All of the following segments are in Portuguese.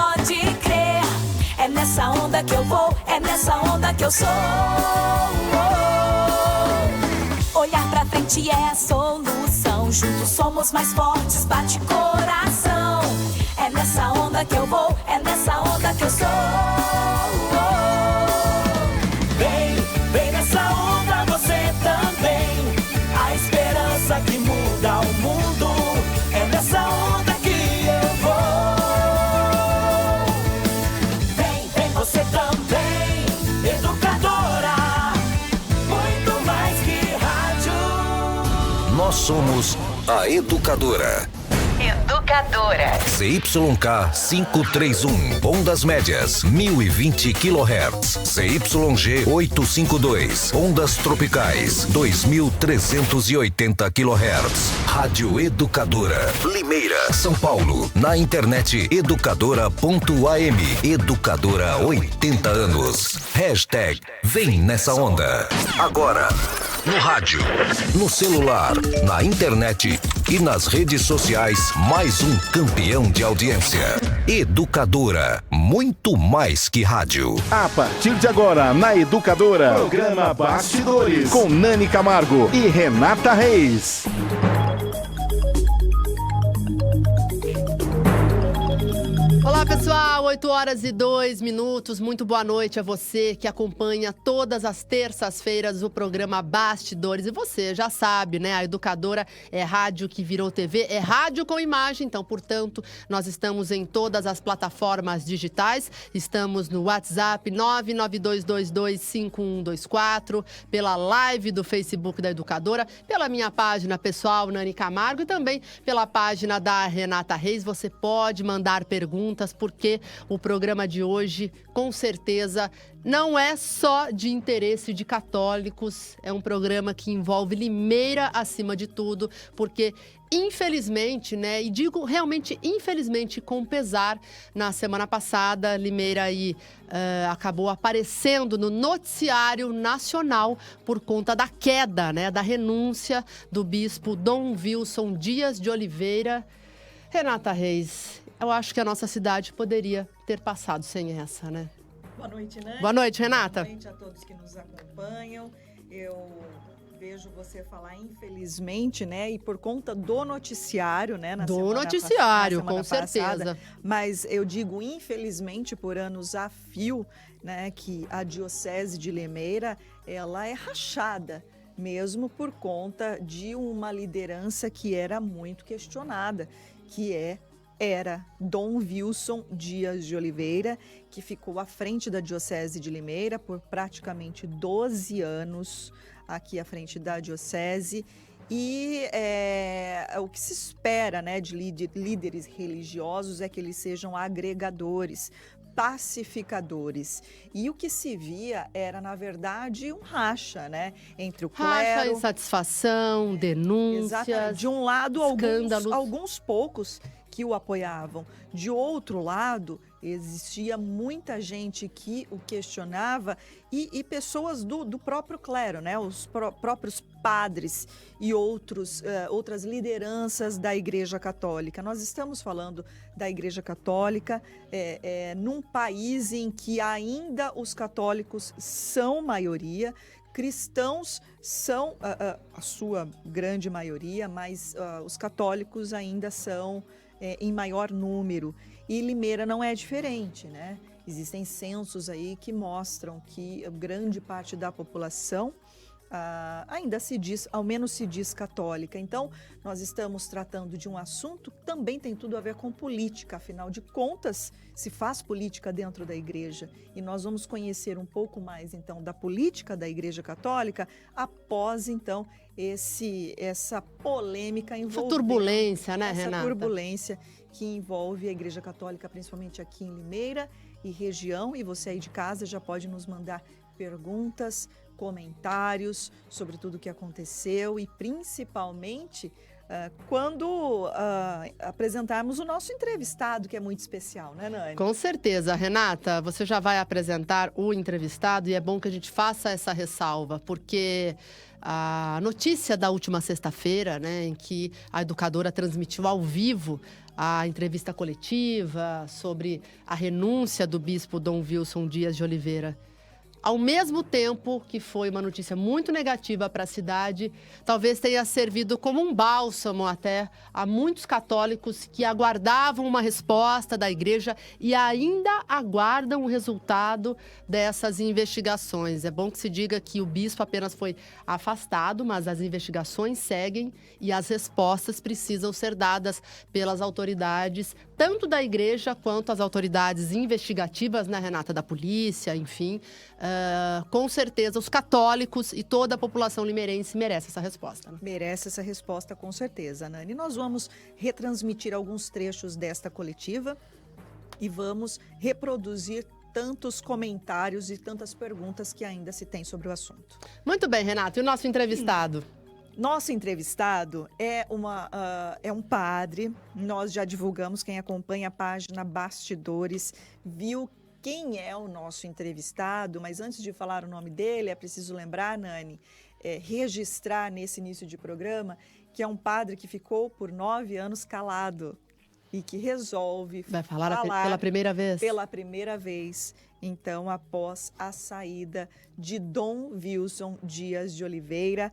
pode crer. É nessa onda que eu vou, é nessa onda que eu sou. Olhar pra frente é a solução. Juntos somos mais fortes, bate coração. É nessa onda que eu vou, é nessa onda que eu sou. Vem nessa onda você também. A esperança que muda o mundo. É nessa onda que eu vou. Vem você também. Educadora, muito mais que rádio. Nós somos a Educadora. Educadora. CYK 531, ondas médias, 1020 kHz. CYG 852, ondas tropicais, 2380 kHz. Rádio Educadora, Limeira, São Paulo. Na internet educadora.am. Educadora 80 anos. Hashtag Vem Nessa Onda. Agora, no rádio, no celular, na internet e nas redes sociais, mais um campeão de audiência. Educadora, muito mais que rádio. A partir de agora, na Educadora, programa Bastidores, com Nani Camargo e Renata Reis. Olá pessoal, 8h02, muito boa noite a você que acompanha todas as terças-feiras o programa Bastidores. E você já sabe, né, a Educadora é rádio que virou TV, é rádio com imagem, então, portanto, nós estamos em todas as plataformas digitais, estamos no WhatsApp 992225124, pela live do Facebook da Educadora, pela minha página pessoal, Nani Camargo, e também pela página da Renata Reis. Você pode mandar perguntas, porque o programa de hoje, com certeza, não é só de interesse de católicos, é um programa que envolve Limeira acima de tudo, porque infelizmente, né, e digo realmente infelizmente com pesar, na semana passada Limeira aí acabou aparecendo no noticiário nacional por conta da queda, né, da renúncia do bispo Dom Wilson Dias de Oliveira. Renata Reis, eu acho que a nossa cidade poderia ter passado sem essa, né? Boa noite, Nani. Boa noite, Renata. Boa noite a todos que nos acompanham. Eu vejo você falar infelizmente, né? E por conta do noticiário, né? Na noticiário, com passada, certeza. Mas eu digo infelizmente por anos a fio, né? Que a Diocese de Limeira, ela é rachada, mesmo por conta de uma liderança que era muito questionada, que era Dom Wilson Dias de Oliveira, que ficou à frente da Diocese de Limeira por praticamente 12 anos, aqui à frente da Diocese. E o que se espera, né, de líderes religiosos é que eles sejam agregadores, pacificadores. E o que se via era, na verdade, um racha, né? Entre o clero... Racha, insatisfação, denúncias, exatamente. De um lado, escândalos. alguns poucos que o apoiavam. De outro lado, existia muita gente que o questionava e pessoas do próprio clero, né? Os próprios padres e outras lideranças da Igreja Católica. Nós estamos falando da Igreja Católica num país em que ainda os católicos são maioria, cristãos são a sua grande maioria, mas os católicos ainda são em maior número. E Limeira não é diferente, né? Existem censos aí que mostram que grande parte da população ainda se diz, ao menos se diz católica. Então, nós estamos tratando de um assunto que também tem tudo a ver com política. Afinal de contas, se faz política dentro da igreja. E nós vamos conhecer um pouco mais, então, da política da Igreja Católica após, então, essa polêmica envolvendo... Essa turbulência, né, Renata? Essa turbulência que envolve a Igreja Católica, principalmente aqui em Limeira e região. E você aí de casa já pode nos mandar perguntas, comentários sobre tudo o que aconteceu e principalmente quando apresentarmos o nosso entrevistado, que é muito especial, né, Nani? Com certeza, Renata, você já vai apresentar o entrevistado e é bom que a gente faça essa ressalva, porque a notícia da última sexta-feira, né, em que a Educadora transmitiu ao vivo a entrevista coletiva, sobre a renúncia do bispo Dom Wilson Dias de Oliveira. Ao mesmo tempo que foi uma notícia muito negativa para a cidade, talvez tenha servido como um bálsamo até a muitos católicos que aguardavam uma resposta da igreja e ainda aguardam o resultado dessas investigações. É bom que se diga que o bispo apenas foi afastado, mas as investigações seguem e as respostas precisam ser dadas pelas autoridades, tanto da igreja quanto as autoridades investigativas, né, Renata, da polícia, enfim. Com certeza, os católicos e toda a população limeirense merece essa resposta. Né? Merece essa resposta, com certeza, Nani. Nós vamos retransmitir alguns trechos desta coletiva e vamos reproduzir tantos comentários e tantas perguntas que ainda se tem sobre o assunto. Muito bem, Renato. E o nosso entrevistado? Nosso entrevistado é um padre. Nós já divulgamos, quem acompanha a página Bastidores viu quem é o nosso entrevistado, mas antes de falar o nome dele, é preciso lembrar, Nani, registrar nesse início de programa, que é um padre que ficou por 9 anos calado e que resolve falar pela primeira vez. Pela primeira vez, então, após a saída de Dom Wilson Dias de Oliveira,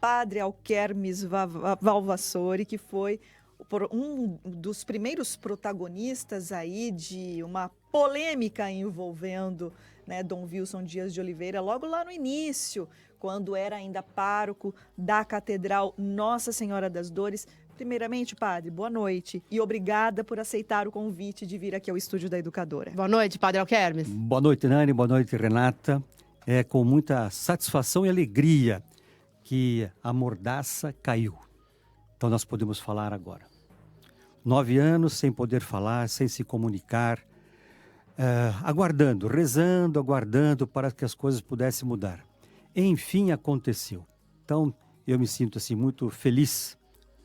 padre Alquermes Valvassori, que foi um dos primeiros protagonistas aí de uma polêmica envolvendo, né, Dom Wilson Dias de Oliveira, logo lá no início, quando era ainda pároco da Catedral Nossa Senhora das Dores. Primeiramente, padre, boa noite e obrigada por aceitar o convite de vir aqui ao estúdio da Educadora. Boa noite, padre Alquermes. Boa noite, Nani, boa noite, Renata. É com muita satisfação e alegria que a mordaça caiu. Então nós podemos falar agora. 9 anos sem poder falar, sem se comunicar, aguardando, rezando, aguardando para que as coisas pudessem mudar. Enfim, aconteceu. Então eu me sinto assim muito feliz,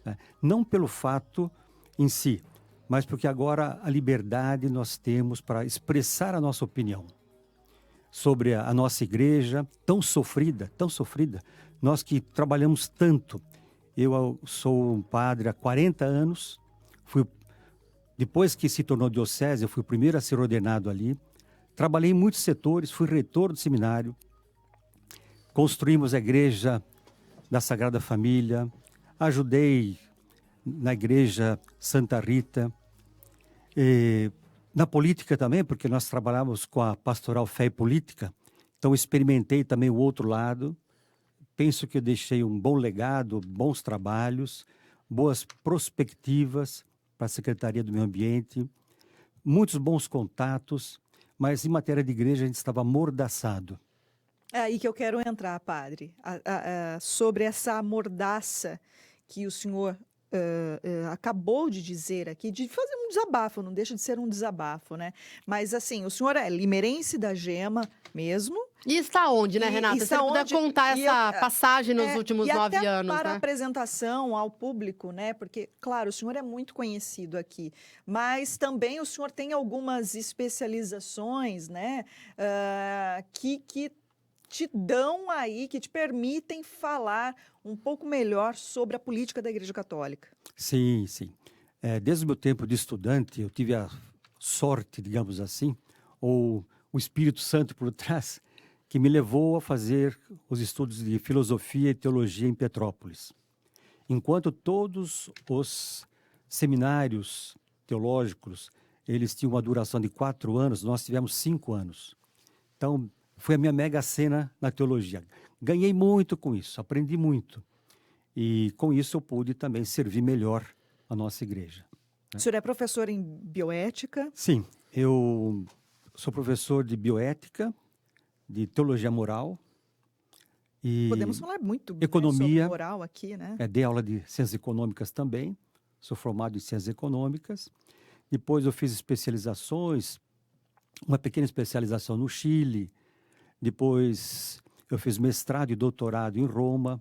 né? Não pelo fato em si, mas porque agora a liberdade nós temos para expressar a nossa opinião sobre a nossa igreja tão sofrida, nós que trabalhamos tanto. Eu sou um padre há 40 anos, depois que se tornou diocese, eu fui o primeiro a ser ordenado ali, trabalhei em muitos setores, fui reitor do seminário, construímos a igreja da Sagrada Família, ajudei na igreja Santa Rita, na política também, porque nós trabalhamos com a pastoral fé e política, então experimentei também o outro lado. Penso que eu deixei um bom legado, bons trabalhos, boas perspectivas para a Secretaria do Meio Ambiente, muitos bons contatos, mas em matéria de igreja a gente estava amordaçado. É aí que eu quero entrar, padre, sobre essa mordaça que o senhor acabou de dizer aqui, de fazer um desabafo, não deixa de ser um desabafo, né? Mas assim, o senhor é limeirense da Gema mesmo. E está onde, né, Renata? Se você puder contar essa passagem nos últimos 9 anos, para né? a apresentação ao público, né? Porque, claro, o senhor é muito conhecido aqui, mas também o senhor tem algumas especializações, né? Que te dão aí, que te permitem falar um pouco melhor sobre a política da Igreja Católica. Sim, sim. Desde o meu tempo de estudante, eu tive a sorte, digamos assim, ou o Espírito Santo por trás, que me levou a fazer os estudos de filosofia e teologia em Petrópolis. Enquanto todos os seminários teológicos, eles tinham uma duração de 4 anos, nós tivemos 5 anos. Então, foi a minha mega cena na teologia. Ganhei muito com isso, aprendi muito. E com isso eu pude também servir melhor a nossa igreja. O senhor é professor em bioética? Sim, eu sou professor de bioética, de teologia moral. E podemos falar muito economia, sobre moral aqui, né? Dei aula de ciências econômicas também, sou formado em ciências econômicas. Depois eu fiz especializações, uma pequena especialização no Chile. Depois eu fiz mestrado e doutorado em Roma,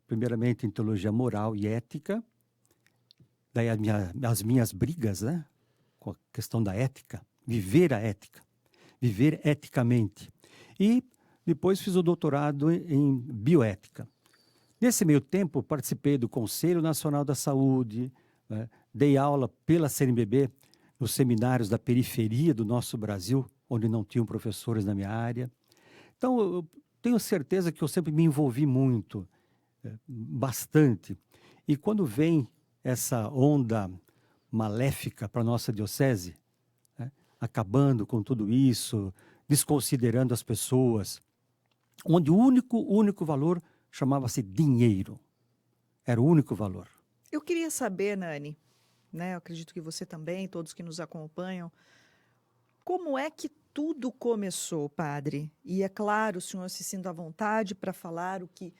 primeiramente em teologia moral e ética. Daí as minhas brigas, né, com a questão da ética, viver a ética, viver eticamente. E depois fiz o doutorado em bioética. Nesse meio tempo, participei do Conselho Nacional da Saúde, né, dei aula pela CNBB nos seminários da periferia do nosso Brasil, onde não tinham professores na minha área. Então, eu tenho certeza que eu sempre me envolvi muito, bastante. E quando vem essa onda maléfica para a nossa diocese, né, acabando com tudo isso, desconsiderando as pessoas, onde o único valor chamava-se dinheiro. Era o único valor. Eu queria saber, Nani, né, eu acredito que você também, todos que nos acompanham, como é que tudo começou, padre? E é claro, o senhor se sinta à vontade para falar o que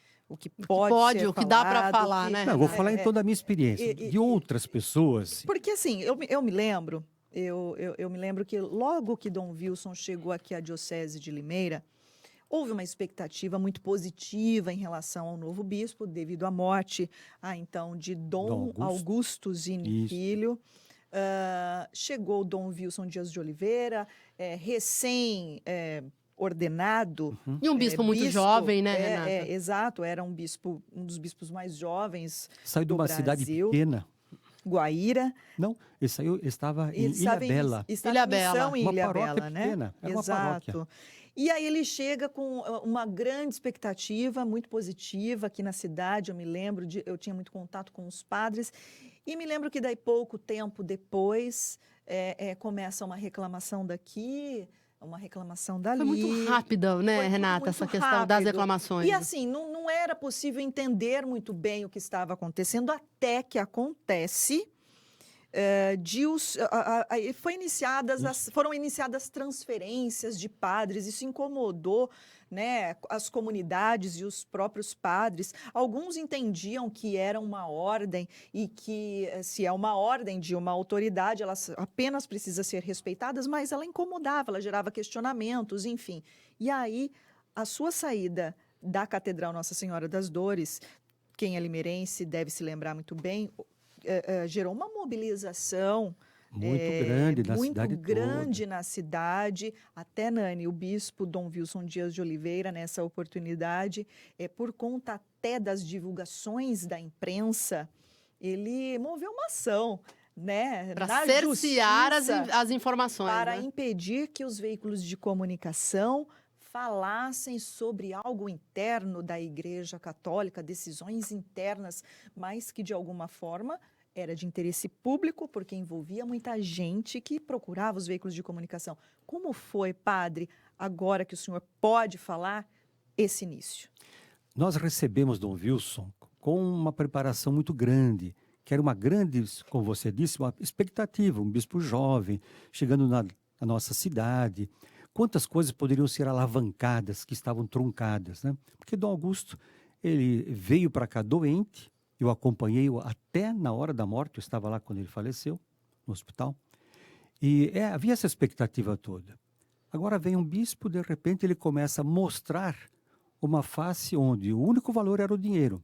pode ser o que dá para falado, falar, que- né? Não, eu vou falar então da minha experiência, de outras pessoas. Porque assim, eu me lembro, eu me lembro que logo que Dom Wilson chegou aqui à Diocese de Limeira, houve uma expectativa muito positiva em relação ao novo bispo, devido à morte, então, de Dom Augusto Zini Isso. Filho. Chegou Dom Wilson Dias de Oliveira, recém-ordenado. E um bispo muito jovem, né, Renata? Exato, era um dos bispos mais jovens Saiu de do uma cidade Brasil. pequena. Guaíra. Não, ele estava em Ele estava Ilhabela. estava Ilha em Bela. missão em Uma Ilha paróquia Bela, né? pequena, era uma paróquia. Exato. E aí ele chega com uma grande expectativa, muito positiva aqui na cidade. Eu me lembro, eu tinha muito contato com os padres. E me lembro que daí pouco tempo depois começa uma reclamação daqui, uma reclamação dali. Foi muito rápida, né, Foi tudo Renata, muito essa questão das rápido. reclamações. E assim, não era possível entender muito bem o que estava acontecendo até que acontece. Foram iniciadas transferências de padres, isso incomodou, né, as comunidades e os próprios padres. Alguns entendiam que era uma ordem e que, se é uma ordem de uma autoridade, ela apenas precisa ser respeitada, mas ela incomodava, ela gerava questionamentos, enfim. E aí, a sua saída da Catedral Nossa Senhora das Dores, quem é limeirense deve se lembrar muito bem, gerou uma mobilização Muito grande na muito cidade grande toda. na cidade. Até, Nani, o bispo Dom Wilson Dias de Oliveira, nessa oportunidade, por conta até das divulgações da imprensa, ele moveu uma ação, né, Para na cercear justiça, as informações. para né? impedir que os veículos de comunicação falassem sobre algo interno da Igreja Católica, decisões internas, mas que, de alguma forma, era de interesse público, porque envolvia muita gente que procurava os veículos de comunicação. Como foi, padre, agora que o senhor pode falar, esse início? Nós recebemos Dom Wilson com uma preparação muito grande, que era uma grande, como você disse, uma expectativa, um bispo jovem, chegando na nossa cidade. Quantas coisas poderiam ser alavancadas, que estavam truncadas, né? Porque Dom Augusto, ele veio para cá doente, eu acompanhei-o até na hora da morte, eu estava lá quando ele faleceu, no hospital, e havia essa expectativa toda. Agora vem um bispo, de repente ele começa a mostrar uma face onde o único valor era o dinheiro.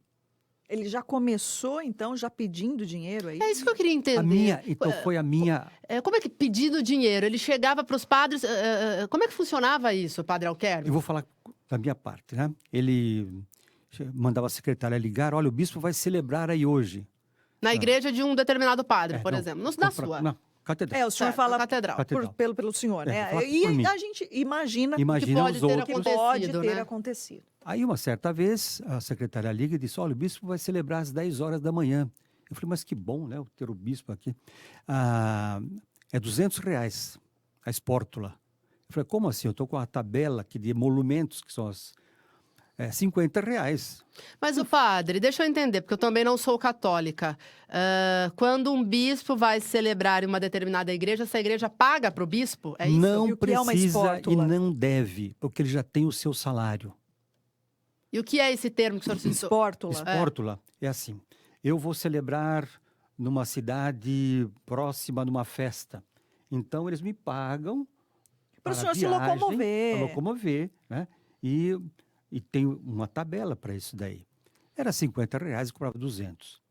Ele já começou, então, já pedindo dinheiro aí? É isso que eu queria entender. Foi a minha... Como é que pedindo dinheiro? Ele chegava para os padres. Como é que funcionava isso, padre Alquerme? Eu vou falar da minha parte, né? Ele mandava a secretária ligar, olha, o bispo vai celebrar aí hoje. Na igreja de um determinado padre, por não, exemplo. Não na sua. Não, catedral. O senhor Certo, fala catedral. pelo senhor, né? fala E por mim. a gente imagina Imagina pode os ter outros. que pode acontecido, ter né? acontecido. Aí, uma certa vez, a secretária liga e disse, olha, o bispo vai celebrar às 10 horas da manhã. Eu falei, mas que bom, né, ter o bispo aqui. É R$200 a espórtula. Eu falei, como assim? Eu estou com a tabela aqui de emolumentos, que são as R$50. Mas o padre, deixa eu entender, porque eu também não sou católica. Quando um bispo vai celebrar em uma determinada igreja, essa igreja paga para o bispo? É isso? E Não o que é uma precisa e espórtula? não deve, porque ele já tem o seu salário. E o que é esse termo que o senhor citou? Espórtula. Espórtula é assim, eu vou celebrar numa cidade próxima de uma festa. Então, eles me pagam Para o a senhor se viagem, locomover. para locomover, né? E tem uma tabela para isso daí. Era R$50 e cobrava 200.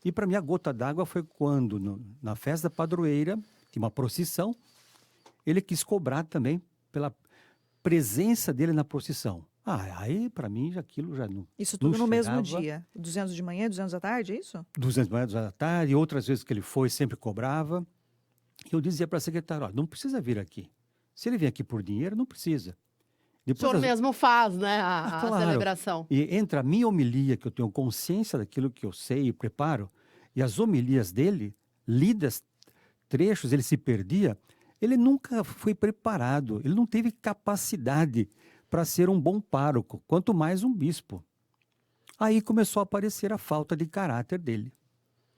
E para mim a gota d'água foi quando, na festa da padroeira, tinha uma procissão, ele quis cobrar também pela presença dele na procissão. Aí para mim aquilo já não. Isso não tudo no mesmo chegava. dia? 200 de manhã, 200 da tarde, é isso? 200 manhãs da tarde, outras vezes que ele foi, sempre cobrava. Eu dizia para a secretária, olha, não precisa vir aqui. Se ele vier aqui por dinheiro, não precisa. O Depois senhor as- mesmo faz, né, a claro. celebração. E entre a minha homilia, que eu tenho consciência daquilo que eu sei e preparo, e as homilias dele, lidas, trechos, ele se perdia, ele nunca foi preparado, ele não teve capacidade para ser um bom pároco, quanto mais um bispo. Aí começou a aparecer a falta de caráter dele,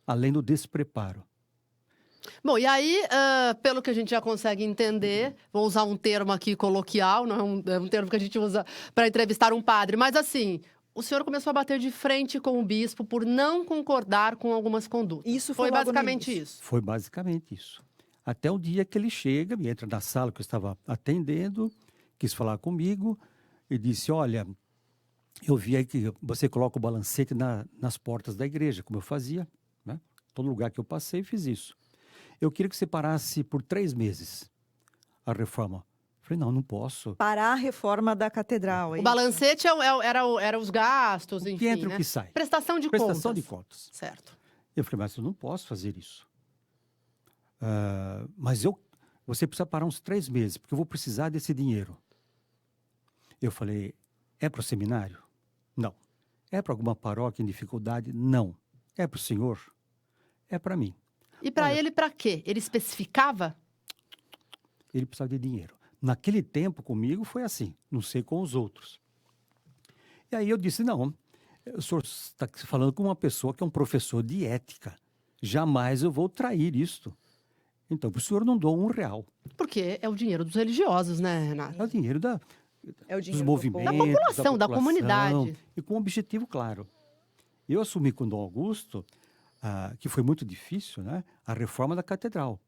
além do despreparo. Bom, e aí, pelo que a gente já consegue entender, vou usar um termo aqui coloquial, não é um termo que a gente usa para entrevistar um padre, mas assim, o senhor começou a bater de frente com o bispo por não concordar com algumas condutas. Isso Foi foi logo no basicamente início. isso. Foi basicamente isso. Até o dia que ele chega, me entra na sala que eu estava atendendo, quis falar comigo e disse, olha, eu vi aí que você coloca o balancete nas portas da igreja, como eu fazia, né? Todo lugar que eu passei, fiz isso. Eu queria que você parasse por 3 meses a reforma. Eu falei, não posso. Parar a reforma da catedral, é O isso? balancete era os gastos, O que enfim, entra e né? o que sai. Prestação de Prestação contas. de contas. Certo. Eu falei, mas eu não posso fazer isso. Mas você precisa parar uns 3 meses, porque eu vou precisar desse dinheiro. Eu falei, é para o seminário? Não. É para alguma paróquia em dificuldade? Não. É para o senhor? É para mim. E para Olha- ele, para quê? Ele especificava? Ele precisava de dinheiro. Naquele tempo comigo foi assim, não sei com os outros. E aí eu disse, não, o senhor está falando com uma pessoa que é um professor de ética. Jamais eu vou trair isto. Então, para o senhor não dou R$1. Porque é o dinheiro dos religiosos, né, Renato? É o dinheiro É o dos dinheiro movimentos, Da população, da comunidade. E com um objetivo claro. Eu assumi com Dom Augusto, que foi muito difícil, né, a reforma da catedral.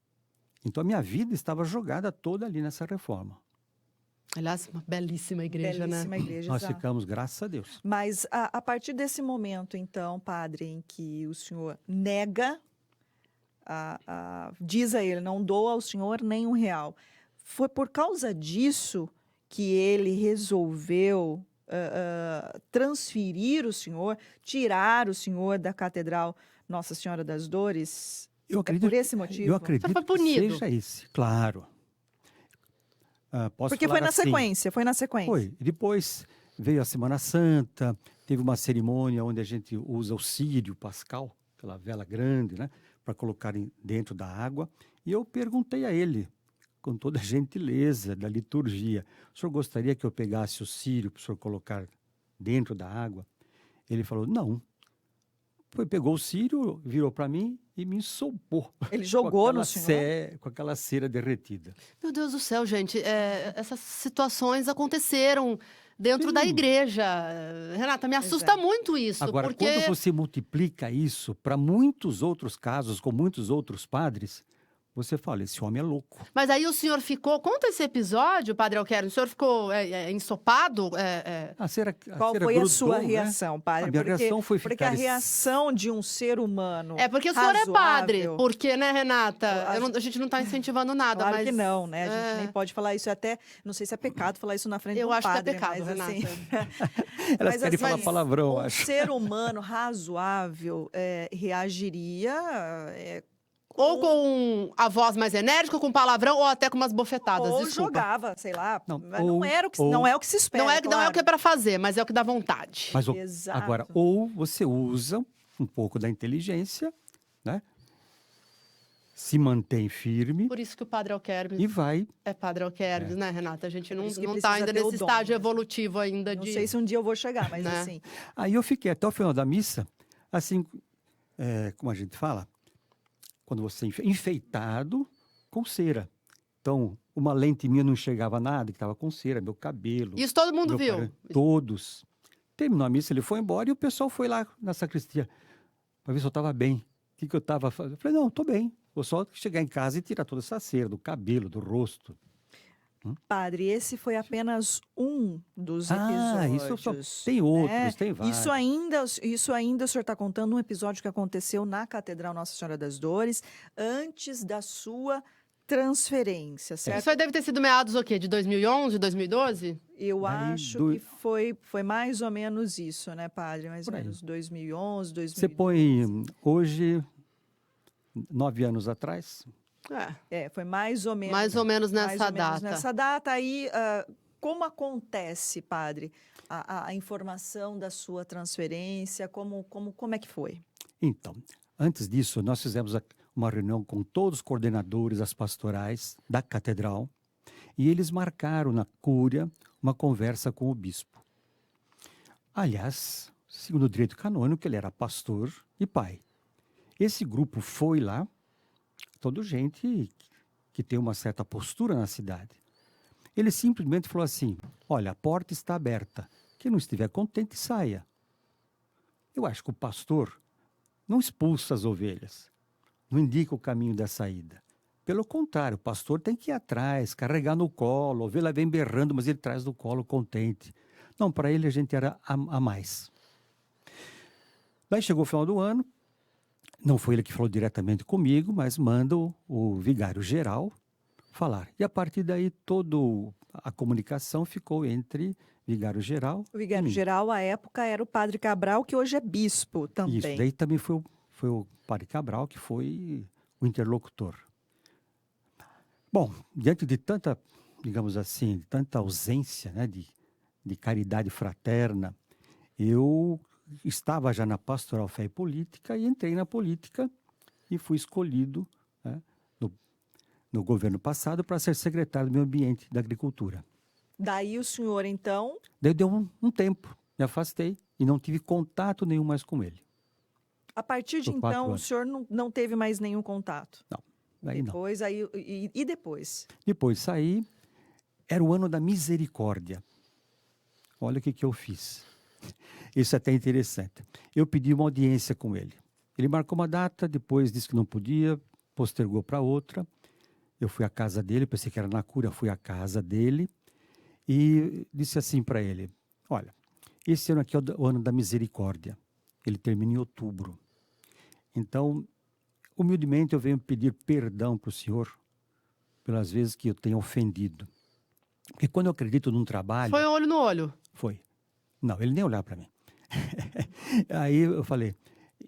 Então, a minha vida estava jogada toda ali nessa reforma. Aliás, uma belíssima igreja, Belíssima né? igreja, Nós exato. ficamos, graças a Deus. Mas a partir desse momento, então, padre, em que o senhor nega, diz a ele, não dou ao senhor nem R$1, foi por causa disso que ele resolveu transferir o senhor, tirar o senhor da Catedral Nossa Senhora das Dores? Eu É acredito, por esse motivo? eu acredito foi que punido. seja esse, claro. Posso Porque foi falar na assim, sequência, foi na sequência. Foi. E depois veio a Semana Santa, teve uma cerimônia onde a gente usa o círio pascal, aquela vela grande, né, para colocar dentro da água. E eu perguntei a ele, com toda a gentileza da liturgia, o senhor gostaria que eu pegasse o círio para o senhor colocar dentro da água? Ele falou, não. Pegou o círio, virou para mim e me ensopou. Ele jogou no senhor? Com aquela cera derretida. Meu Deus do céu, gente, essas situações aconteceram dentro Sim. da igreja. Renata, me assusta é. muito isso, Agora, porque... quando você multiplica isso para muitos outros casos, com muitos outros padres, você fala, esse homem é louco. Mas aí o senhor ficou... Conta esse episódio, Padre Alquero. O senhor ficou ensopado? A cera Qual cera foi a grudou, sua né? reação, padre? A minha reação foi porque ficar a reação de um ser humano É porque o senhor é padre. razoável- Porque, né, Renata? Eu A gente não está incentivando nada, Claro mas... que não, né? A gente é. nem pode falar isso até... Não sei se é pecado falar isso na frente Eu do acho que é padre, pecado, mas, Renata. assim, Elas mas, querem assim, falar palavrão, um acho. ser humano razoável reagiria... Ou com a voz mais enérgica, ou com palavrão, ou até com umas bofetadas, ou desculpa. jogava, sei lá. Não, Mas ou- não é o que se espera, Não é o que é claro. para fazer, mas é o que dá vontade. Mas Exato. agora, ou você usa um pouco da inteligência, né? Se mantém firme Por isso que o Padre Alquermes e vai. é Padre Alquermes, né, Renata? A gente não isso que está precisa ainda ter o nesse dom, estágio né? evolutivo ainda Não de... sei se um dia eu vou chegar, mas Né? assim... Aí eu fiquei até o final da missa, assim, como a gente fala, quando você enfeitado com cera. Então, uma lente minha não enxergava nada, que estava com cera, meu cabelo. Isso todo mundo meu viu. parente, todos. Terminou a missa, ele foi embora e o pessoal foi lá na sacristia para ver se eu estava bem. O que eu estava fazendo? Eu falei, não, estou bem. Vou só chegar em casa e tirar toda essa cera do cabelo, do rosto. Padre, esse foi apenas um dos Ah, episódios. isso tem outros, né? tem vários. Isso ainda o senhor está contando um episódio que aconteceu na Catedral Nossa Senhora das Dores, antes da sua transferência, certo? Isso aí deve ter sido meados o quê? De 2011, 2012? Eu Daí, acho do- que foi mais ou menos isso, né, padre? Mais ou Por aí. menos 2011, Você 2012. põe hoje, 9 anos atrás, Foi mais ou menos. Mais ou menos mais nessa ou menos data. nessa data. Aí, como acontece, padre, a informação da sua transferência? Como é que foi? então, antes disso, nós fizemos uma reunião com todos os coordenadores das pastorais da catedral e eles marcaram na cúria uma conversa com o bispo. Aliás, segundo o direito canônico, ele era pastor e pai. Esse grupo foi lá, toda gente que tem uma certa postura na cidade. Ele simplesmente falou assim: olha, a porta está aberta. Quem não estiver contente, saia. Eu acho que o pastor não expulsa as ovelhas, não indica o caminho da saída. Pelo contrário, o pastor tem que ir atrás, carregar no colo, a ovelha vem berrando, mas ele traz no colo contente. Não, para ele a gente era a mais. Daí chegou o final do ano, não foi ele que falou diretamente comigo, mas manda o vigário-geral falar. E a partir daí toda a comunicação ficou entre vigário-geral O e mim. vigário-geral, à época, era o padre Cabral, que hoje é bispo também. Isso, daí também foi o padre Cabral que foi o interlocutor. Bom, diante de tanta, digamos assim, tanta ausência, né, de caridade fraterna, eu estava já na Pastoral Fé e Política e entrei na política e fui escolhido, né, no governo passado para ser secretário do Meio Ambiente e da Agricultura. Daí o senhor, então, Daí deu um tempo, me afastei e não tive contato nenhum mais com ele. a partir de Por 4 então, o anos. senhor não teve mais nenhum contato? Não, daí não. Depois, e depois? Depois saí, era o ano da misericórdia. Olha o que eu fiz. Isso é até interessante. Eu pedi uma audiência com ele. Ele marcou uma data, depois disse que não podia, postergou para outra. Eu fui à casa dele, pensei que era na cura, fui à casa dele e disse assim para ele: olha, esse ano aqui é o ano da misericórdia. Ele termina em outubro. Então, humildemente eu venho pedir perdão para o senhor pelas vezes que eu tenho ofendido. Porque quando eu acredito num trabalho... Foi olho no olho. Foi. Não, ele nem olhava para mim. Aí eu falei,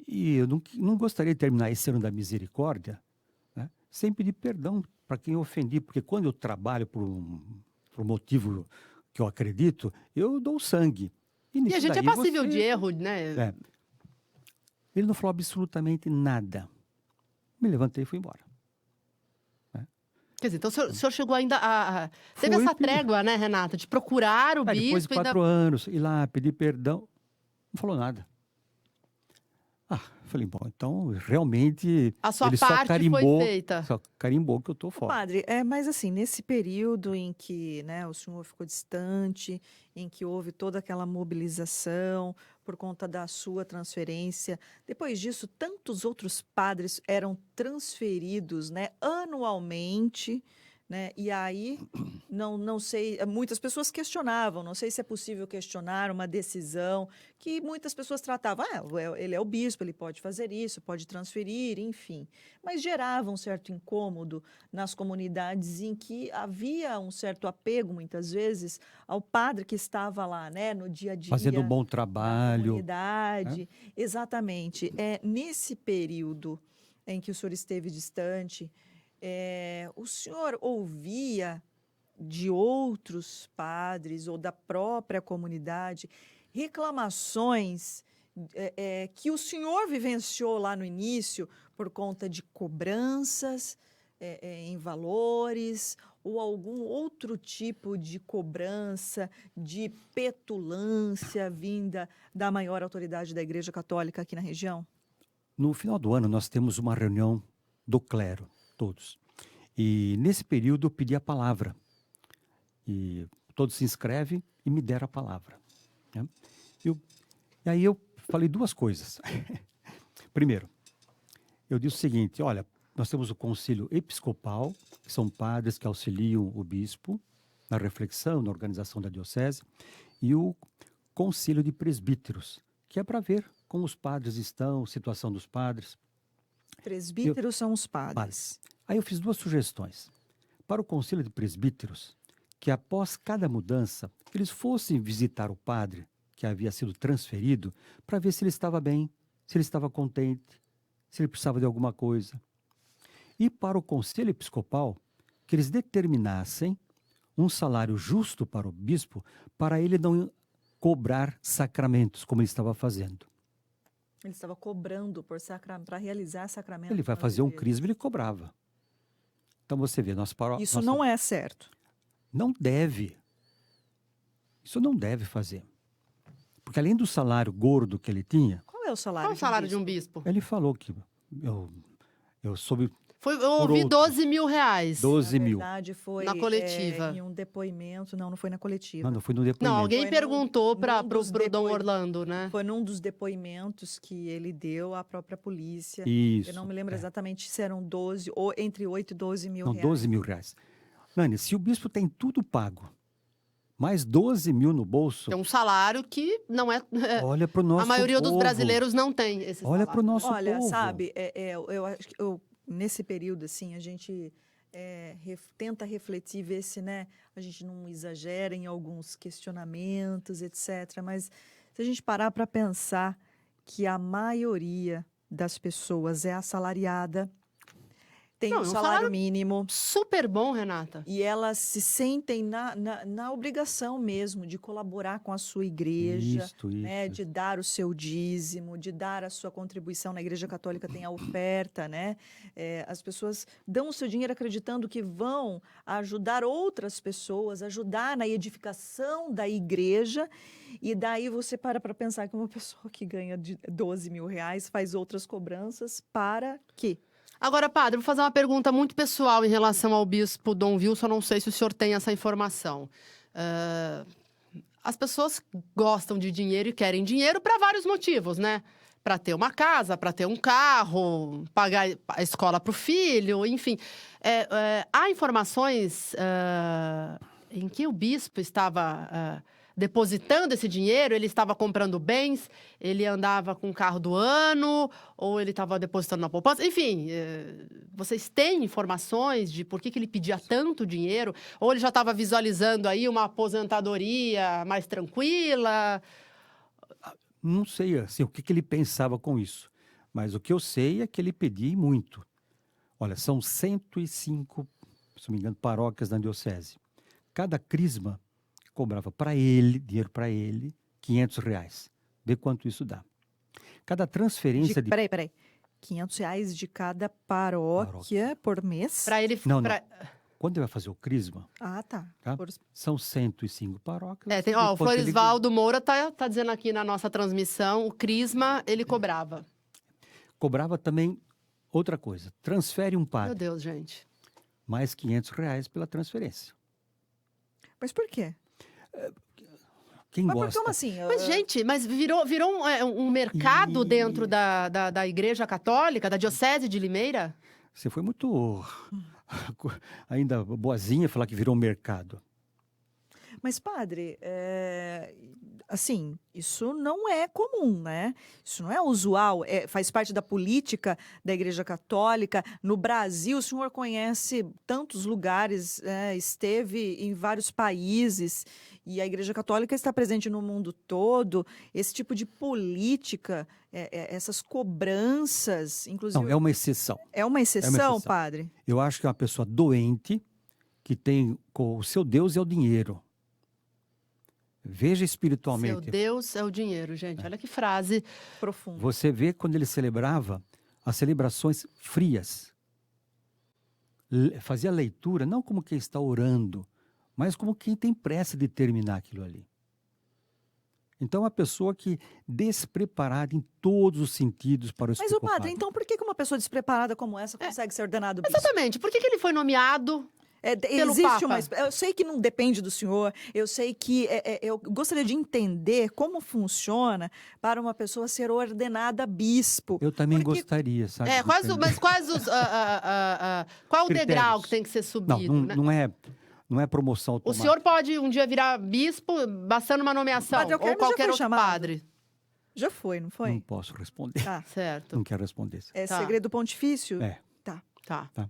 e eu não gostaria de terminar esse ano da misericórdia, né, sem pedir perdão para quem eu ofendi, porque quando eu trabalho por um motivo que eu acredito, eu dou sangue. E a gente é daí passível você- de erro, né? É. Ele não falou absolutamente nada. Me levantei e fui embora. Quer dizer, então o senhor chegou ainda teve Fui essa pedir- trégua, né, Renata? De procurar o Aí, depois de bispo. 4 anos, ir lá pedir perdão, não falou nada. Falei, bom, então realmente A sua ele só parte foi carimbou, feita. só carimbou que eu tô fora. Padre, mas assim, nesse período em que, né, o senhor ficou distante, em que houve toda aquela mobilização por conta da sua transferência, depois disso, tantos outros padres eram transferidos, né, anualmente, né, e aí, não sei, muitas pessoas questionavam, não sei se é possível questionar uma decisão que muitas pessoas tratavam, ele é o bispo, ele pode fazer isso, pode transferir, enfim, mas gerava um certo incômodo nas comunidades em que havia um certo apego, muitas vezes, ao padre que estava lá, né, no dia a dia. Fazendo um bom Da trabalho. comunidade. Exatamente. Nesse período em que o senhor esteve distante, o senhor ouvia de outros padres ou da própria comunidade reclamações que o senhor vivenciou lá no início por conta de cobranças em valores ou algum outro tipo de cobrança, de petulância vinda da maior autoridade da Igreja Católica aqui na região? No final do ano, nós temos uma reunião do clero, todos. E nesse período eu pedi a palavra. E todos se inscrevem e me deram a palavra. Né? E aí eu falei 2 coisas. Primeiro, eu disse o seguinte, olha, nós temos o concílio episcopal, que são padres que auxiliam o bispo na reflexão, na organização da diocese, e o concílio de presbíteros, que é para ver como os padres estão, situação dos padres. Presbíteros são os padres. Aí eu fiz 2 sugestões. Para o concílio de presbíteros, que após cada mudança, eles fossem visitar o padre que havia sido transferido para ver se ele estava bem, se ele estava contente, se ele precisava de alguma coisa. E para o conselho episcopal, que eles determinassem um salário justo para o bispo, para ele não cobrar sacramentos, como ele estava fazendo. Ele estava cobrando para realizar sacramento. Ele vai fazer um crisma, ele cobrava. Então você vê, Isso não é certo. Não deve. Isso não deve fazer. Porque além do salário gordo que ele tinha, Qual é o salário? Qual o salário de um bispo? ele falou que eu soube Eu ouvi outros. 12 mil reais. 12 mil. Na verdade, foi Na coletiva. em um depoimento. Não foi na coletiva. Não foi no depoimento. Não, alguém Foi perguntou num pro dos Dom Orlando, né? Foi num dos depoimentos que ele deu à própria polícia. Isso. Eu não me lembro exatamente se eram 12 ou entre 8 e 12 mil Não, reais. 12 mil reais. Nani, se o bispo tem tudo pago, mais 12 mil no bolso, É um salário que não é. olha para o nosso A maioria dos povo. brasileiros não tem esse Olha salário. para o nosso Olha, povo. sabe, eu acho que nesse período, assim, a gente tenta refletir, ver se, né, a gente não exagera em alguns questionamentos, etc. Mas se a gente parar para pensar que a maioria das pessoas é assalariada, tem Não, um é um salário salário mínimo, Super bom, Renata. e elas se sentem na obrigação mesmo de colaborar com a sua igreja, Isto. né, de dar o seu dízimo, de dar a sua contribuição. Na Igreja Católica tem a oferta, né? As pessoas dão o seu dinheiro acreditando que vão ajudar outras pessoas, ajudar na edificação da igreja, e daí você para pensar que uma pessoa que ganha de 12 mil reais faz outras cobranças para quê? Agora, padre, vou fazer uma pergunta muito pessoal em relação ao bispo Dom Wilson. Não sei se o senhor tem essa informação. As pessoas gostam de dinheiro e querem dinheiro para vários motivos, né? Para ter uma casa, para ter um carro, pagar a escola para o filho, enfim. Há informações em que o bispo estava depositando esse dinheiro, ele estava comprando bens, ele andava com o carro do ano, ou ele estava depositando na poupança. Enfim, vocês têm informações de por que ele pedia tanto dinheiro? Ou ele já estava visualizando aí uma aposentadoria mais tranquila? Não sei assim, o que ele pensava com isso. Mas o que eu sei é que ele pedia e muito. Olha, são 105, se não me engano, paróquias na diocese. Cada crisma cobrava para ele, dinheiro para ele, R$500. Vê quanto isso dá. Cada transferência de... Peraí. R$500 de cada paróquia por mês? Para ele... Não. Quando ele vai fazer o crisma, Ah, tá. tá? São 105 paróquias. Tem, e o quanto ele- Florisvaldo Moura tá dizendo aqui na nossa transmissão, o crisma ele cobrava. Cobrava também outra coisa. Transfere um Meu padre, Deus, gente. mais R$500 pela transferência. Mas por quê? Quem Mas gosta... como assim? Mas, gente, virou um mercado dentro da Igreja Católica, da Diocese de Limeira? Você foi muito ainda boazinha falar que virou um mercado. Mas, padre, assim, isso não é comum, né? Isso não é usual, faz parte da política da Igreja Católica. No Brasil, o senhor conhece tantos lugares, esteve em vários países, e a Igreja Católica está presente no mundo todo. Esse tipo de política, essas cobranças, inclusive... Não, é uma exceção. É uma exceção, exceção. padre? Eu acho que é uma pessoa doente que tem... O seu Deus é o dinheiro. Veja espiritualmente. Seu Deus é o dinheiro, gente. Olha que frase. Profundo. Você vê quando ele celebrava as celebrações frias. Fazia leitura, não como quem está orando, mas como quem tem pressa de terminar aquilo ali. Então, é uma pessoa que despreparada em todos os sentidos para o Mas, o episcopado. padre, então por que uma pessoa despreparada como essa consegue ser ordenado bispo? Exatamente. Por que ele foi nomeado pelo Existe Papa? Eu sei que não depende do senhor, eu sei que eu gostaria de entender como funciona para uma pessoa ser ordenada bispo. Eu também Porque- gostaria, sabe? de Qual o Critérios. degrau que tem que ser subido? né? Não é promoção O automática. senhor pode um dia virar bispo bastando uma nomeação, Padre, eu quero, ou mas já qualquer foi outro chamado. padre. Já foi, não foi? Não posso responder. Tá. Certo. Não quero responder. É Tá. segredo pontifício? É. Tá. Tá. Tá.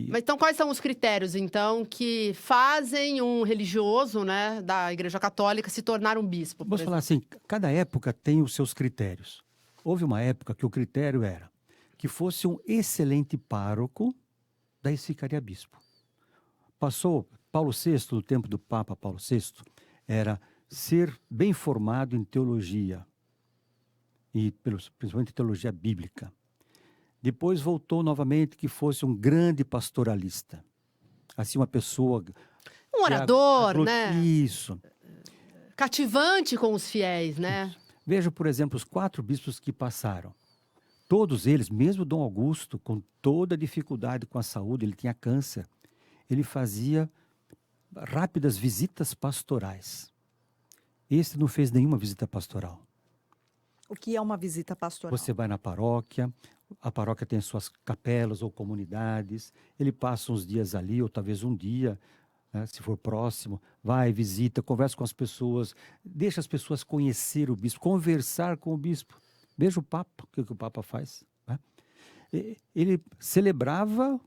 Mas então, quais são os critérios, então, que fazem um religioso, né, da Igreja Católica se tornar um bispo? Vamos falar assim, cada época tem os seus critérios. Houve uma época que o critério era que fosse um excelente pároco, daí se ficaria bispo. Passou Paulo VI, no tempo do Papa Paulo VI, era ser bem formado em teologia, e principalmente teologia bíblica. Depois voltou novamente que fosse um grande pastoralista. Assim, uma pessoa... Um orador, né? Isso. Cativante com os fiéis, né? Isso. Veja, por exemplo, os 4 bispos que passaram. Todos eles, mesmo Dom Augusto, com toda a dificuldade com a saúde, ele tinha câncer, ele fazia rápidas visitas pastorais. Esse não fez nenhuma visita pastoral. O que é uma visita pastoral? Você vai na paróquia, a paróquia tem suas capelas ou comunidades, ele passa uns dias ali, ou talvez um dia, né, se for próximo, vai, visita, conversa com as pessoas, deixa as pessoas conhecer o bispo, conversar com o bispo. Veja o Papa, o que o Papa faz. Né? Ele celebrava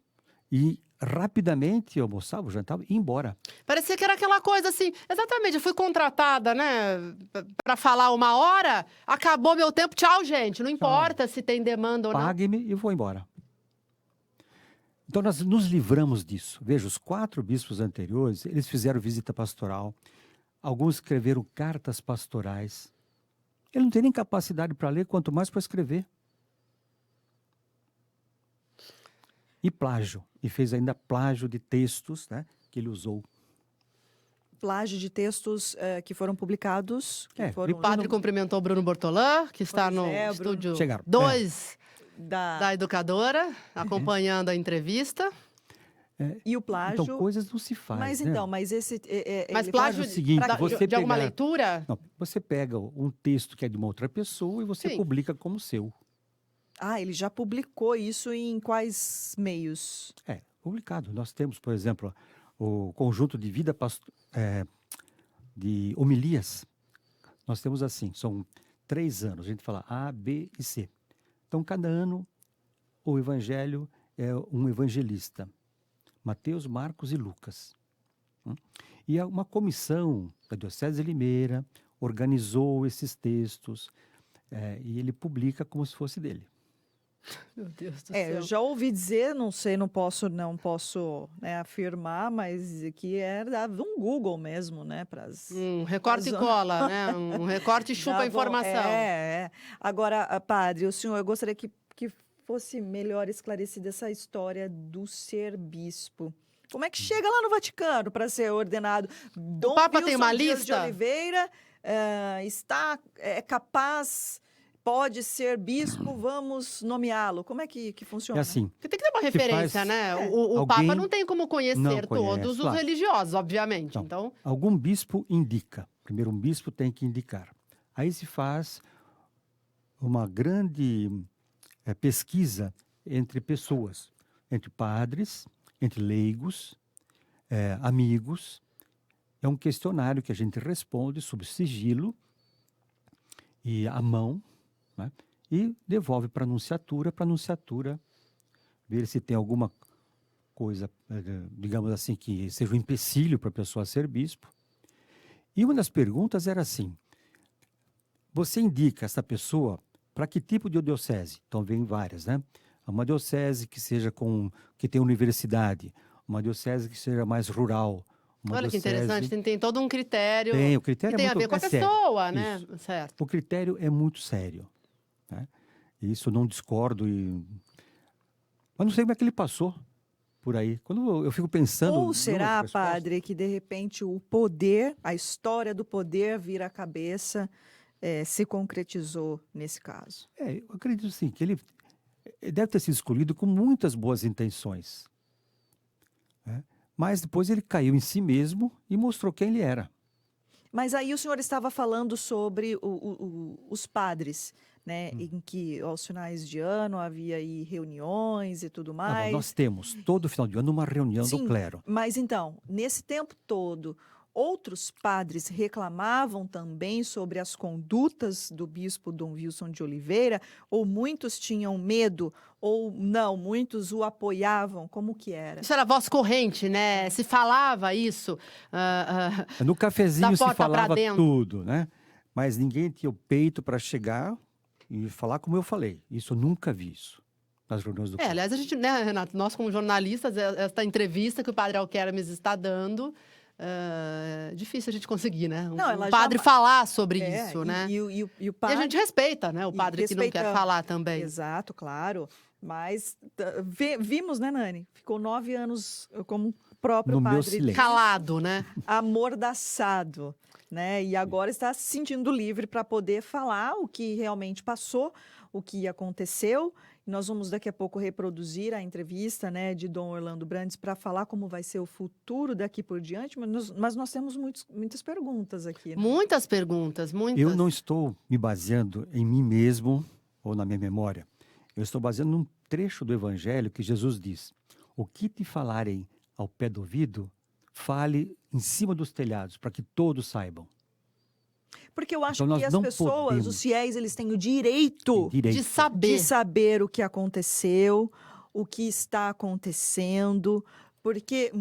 e rapidamente almoçava, jantava e ia embora. Parecia que era aquela coisa assim, exatamente, eu fui contratada, né, para falar 1 hora, acabou meu tempo, tchau, gente, não importa se tem demanda ou não. Pague-me e vou embora. Então nós nos livramos disso. Veja, os 4 bispos anteriores, eles fizeram visita pastoral, alguns escreveram cartas pastorais. Ele não tem nem capacidade para ler, quanto mais para escrever. E plágio. E fez ainda plágio de textos, né, que ele usou. Plágio de textos que foram publicados. O padre cumprimentou o Bruno Bortolã, que está no estúdio 2 da Educadora, acompanhando a entrevista. E o plágio... Então, coisas não se fazem. Mas né? então, mas esse... Mas plágio é o seguinte, você de alguma pegar- leitura? Não, você pega um texto que é de uma outra pessoa e você Sim. publica como seu. Ah, ele já publicou isso em quais meios? É, publicado. Nós temos, por exemplo, o conjunto de de homilias. Nós temos assim, são 3 anos. A gente fala A, B e C. Então, cada ano, o evangelho é um evangelista. Mateus, Marcos e Lucas. E uma comissão da Diocese de Limeira organizou esses textos e ele publica como se fosse dele. Meu Deus do Eu céu. já ouvi dizer, não sei, não posso né, afirmar, mas que dava um Google mesmo, né? Recorte e cola, né? Um recorte e chupa a informação. Agora, padre, o senhor, eu gostaria que fosse melhor esclarecida essa história do ser bispo. Como é que chega lá no Vaticano para ser ordenado? Dom Papa Wilson tem uma Dias lista? de Oliveira é capaz, pode ser bispo, vamos nomeá-lo. Como é que funciona? É assim. Porque tem que ter uma referência, faz- né? O Alguém Papa não tem como conhecer não conhece, todos os claro. religiosos, obviamente. Então, Então, algum bispo indica. Primeiro, um bispo tem que indicar. Aí se faz uma grande pesquisa entre pessoas, entre padres, entre leigos, amigos. É um questionário que a gente responde sob sigilo e à mão, né? E devolve para a nunciatura ver se tem alguma coisa, digamos assim, que seja um empecilho para a pessoa ser bispo. E uma das perguntas era assim: você indica essa pessoa para que tipo de diocese? Então, vem várias, né? Uma diocese que seja que tem universidade, uma diocese que seja mais rural. olha que interessante, tem todo um critério. Tem, o critério que tem é a muito ver com a sério. pessoa, né? Isso. Certo. O critério é muito sério. Né? Isso eu não discordo. Mas não sei como é que ele passou por aí. Quando eu fico pensando... Ou será, respostas, padre, que de repente o poder, a história do poder vira a cabeça, se concretizou nesse caso? eu acredito sim, que ele deve ter sido escolhido com muitas boas intenções. Né? Mas depois ele caiu em si mesmo e mostrou quem ele era. Mas aí o senhor estava falando sobre os padres, né? Em que aos finais de ano havia aí reuniões e tudo mais. Nós temos todo final de ano uma reunião Sim, do clero. mas então, nesse tempo todo, outros padres reclamavam também sobre as condutas do bispo Dom Wilson de Oliveira, ou muitos tinham medo, ou não, muitos o apoiavam? Como que era? Isso era voz corrente, né? Se falava isso. No cafezinho Da se porta pra falava dentro. tudo, né? Mas ninguém tinha o peito para chegar e falar como eu falei. Isso eu nunca vi isso nas reuniões do clero. Aliás, a gente, né, Renato, nós como jornalistas, esta entrevista que o padre Alquermes está dando, difícil a gente conseguir, né? Não, ela Um padre já- falar sobre É, isso, né? E o E a padre... gente respeita, né? O E padre que não quer respeita- falar também. Exato, claro. Mas vimos, né, Nani? Ficou 9 anos como o próprio No meu padre silêncio. Calado, né? amordaçado, né? E agora está se sentindo livre para poder falar o que realmente passou, o que aconteceu. Nós vamos daqui a pouco reproduzir a entrevista, né, de Dom Orlando Brandes para falar como vai ser o futuro daqui por diante, mas nós temos muitas perguntas aqui, né? Muitas perguntas, muitas. Eu não estou me baseando em mim mesmo ou na minha memória. Eu estou baseando num trecho do Evangelho que Jesus diz: o que te falarem ao pé do ouvido, fale em cima dos telhados, para que todos saibam. Porque eu acho Então, nós que as não pessoas, podemos- os fiéis, eles têm o direito Direito. De saber. de saber o que aconteceu, o que está acontecendo, porque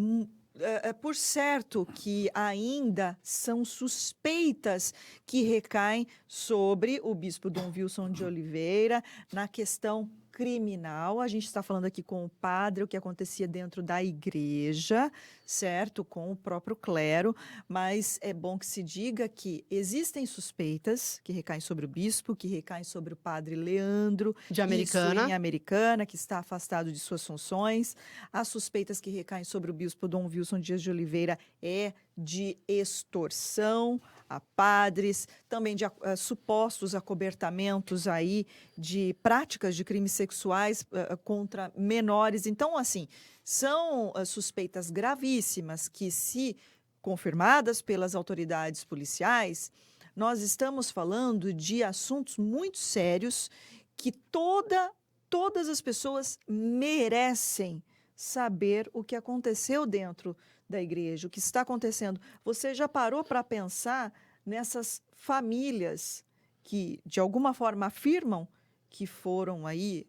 por certo que ainda são suspeitas que recaem sobre o bispo Dom Wilson de Oliveira na questão criminal. A gente está falando aqui com o padre, o que acontecia dentro da igreja, certo? Com o próprio clero, mas é bom que se diga que existem suspeitas que recaem sobre o bispo, que recaem sobre o padre Leandro, De Americana. isso em Americana, que está afastado de suas funções. As suspeitas que recaem sobre o bispo Dom Wilson Dias de Oliveira é de extorsão a padres, também de supostos acobertamentos aí de práticas de crimes sexuais contra menores. Então, assim, são suspeitas gravíssimas que, se confirmadas pelas autoridades policiais, nós estamos falando de assuntos muito sérios que todas as pessoas merecem saber o que aconteceu dentro da igreja, o que está acontecendo. Você já parou para pensar nessas famílias que, de alguma forma, afirmam que foram aí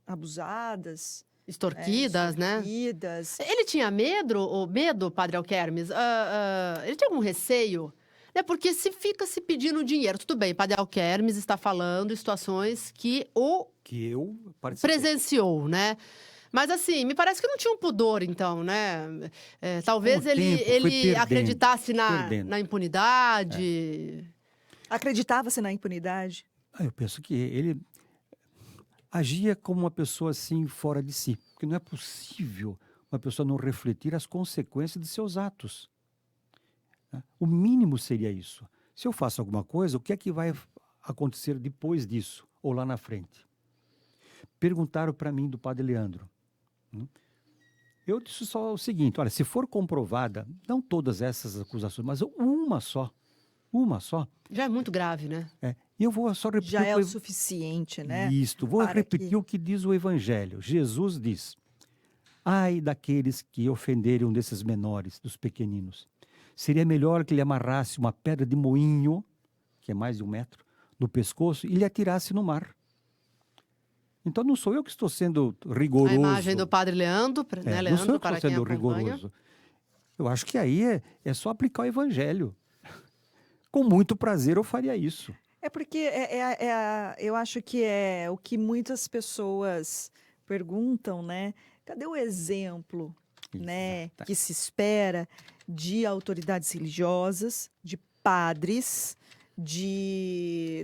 abusadas, Extorquidas, né? extorquidas? Ele tinha medo, padre Alquermes? Ele tinha algum receio? Né? Porque se fica se pedindo dinheiro, tudo bem, padre Alquermes está falando em situações que o Que eu participei. presenciou, né? Mas assim, me parece que não tinha um pudor, então, né? Talvez Com o tempo, foi ele perdendo, acreditasse perdendo. na impunidade. Acreditava-se na impunidade? Eu penso que ele agia como uma pessoa assim fora de si, porque não é possível uma pessoa não refletir as consequências de seus atos. Né? O mínimo seria isso. Se eu faço alguma coisa, o que é que vai acontecer depois disso ou lá na frente? Perguntaram para mim do padre Leandro. Eu disse só o seguinte: olha, se for comprovada, não todas essas acusações, mas uma só, Já é muito grave, né? e eu vou só repetir Já é o o ev- suficiente, né? Isto, vou para repetir que- o que diz o Evangelho. Jesus diz: ai daqueles que ofenderem um desses menores, dos pequeninos. Seria melhor que lhe amarrasse uma pedra de moinho, que é mais de 1 metro, no pescoço e lhe atirasse no mar. Então não sou eu que estou sendo rigoroso. A imagem do padre Leandro, né? Não sou Leandro, eu que para estou quem sendo acompanha. rigoroso. Eu acho que aí é só aplicar o Evangelho. Com muito prazer eu faria isso. É porque eu acho que é o que muitas pessoas perguntam, né? Cadê o exemplo, né, Exato. que se espera de autoridades religiosas, de padres,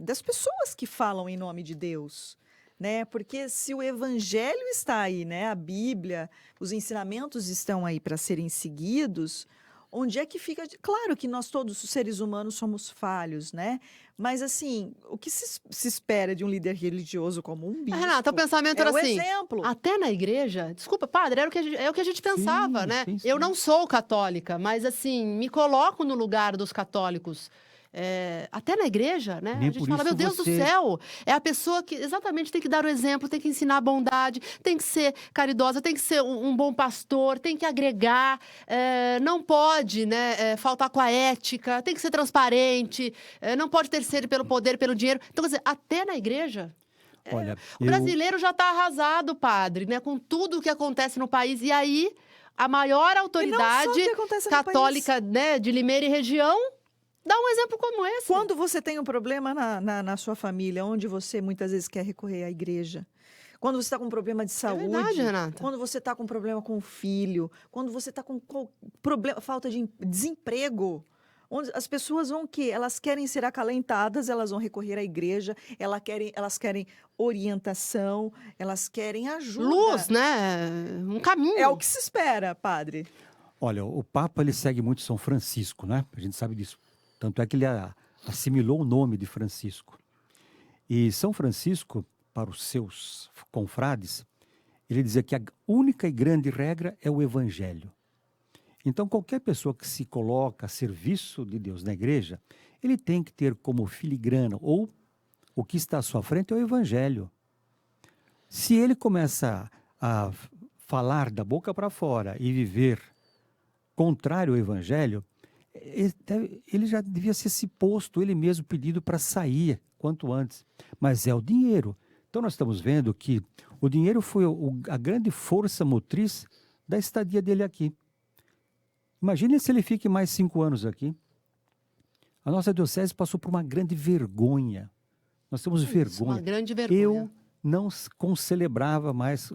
das pessoas que falam em nome de Deus, né? Porque se o evangelho está aí, né, a Bíblia, os ensinamentos estão aí para serem seguidos, onde é que fica? Claro que nós todos os seres humanos somos falhos, né? Mas assim, o que se espera de um líder religioso como um bispo? Renata, o pensamento era o assim, exemplo. até na igreja, desculpa, padre, é o que a gente pensava, Sim, né? sim, sim. Eu não sou católica, mas assim, me coloco no lugar dos católicos. até na igreja, né? Nem A gente por fala, isso meu Deus do você- céu, é a pessoa que exatamente tem que dar o exemplo, tem que ensinar a bondade, tem que ser caridosa, tem que ser um bom pastor, tem que agregar, não pode, né, faltar com a ética, tem que ser transparente, não pode ter sede pelo poder, pelo dinheiro. Então, quer dizer, até na igreja... Olha, O brasileiro já está arrasado, padre, né? Com tudo o que acontece no país. E aí, a maior autoridade que acontece no católica, né, de Limeira e região, dá um exemplo como esse. Quando você tem um problema na sua família, onde você muitas vezes quer recorrer à igreja, quando você está com um problema de saúde, verdade, Renata. quando você está com um problema com o filho, quando você está com problema, falta de desemprego, onde as pessoas vão o quê? Elas querem ser acalentadas, elas vão recorrer à igreja, elas querem orientação, elas querem ajuda. Luz, né? Um caminho. É o que se espera, padre. Olha, o Papa ele segue muito São Francisco, né? A gente sabe disso. Tanto é que ele assimilou o nome de Francisco. E São Francisco, para os seus confrades, ele dizia que a única e grande regra é o Evangelho. Então, qualquer pessoa que se coloca a serviço de Deus na igreja, ele tem que ter como filigrana, ou o que está à sua frente é o Evangelho. Se ele começa a falar da boca para fora e viver contrário ao Evangelho, ele já devia ser se posto, ele mesmo pedido para sair quanto antes. Mas é o dinheiro. Então nós estamos vendo que o dinheiro foi a grande força motriz da estadia dele aqui. Imagine se ele fique mais 5 anos aqui. A nossa diocese passou por uma grande vergonha. Nós temos vergonha. Uma grande vergonha. Eu não concelebrava mais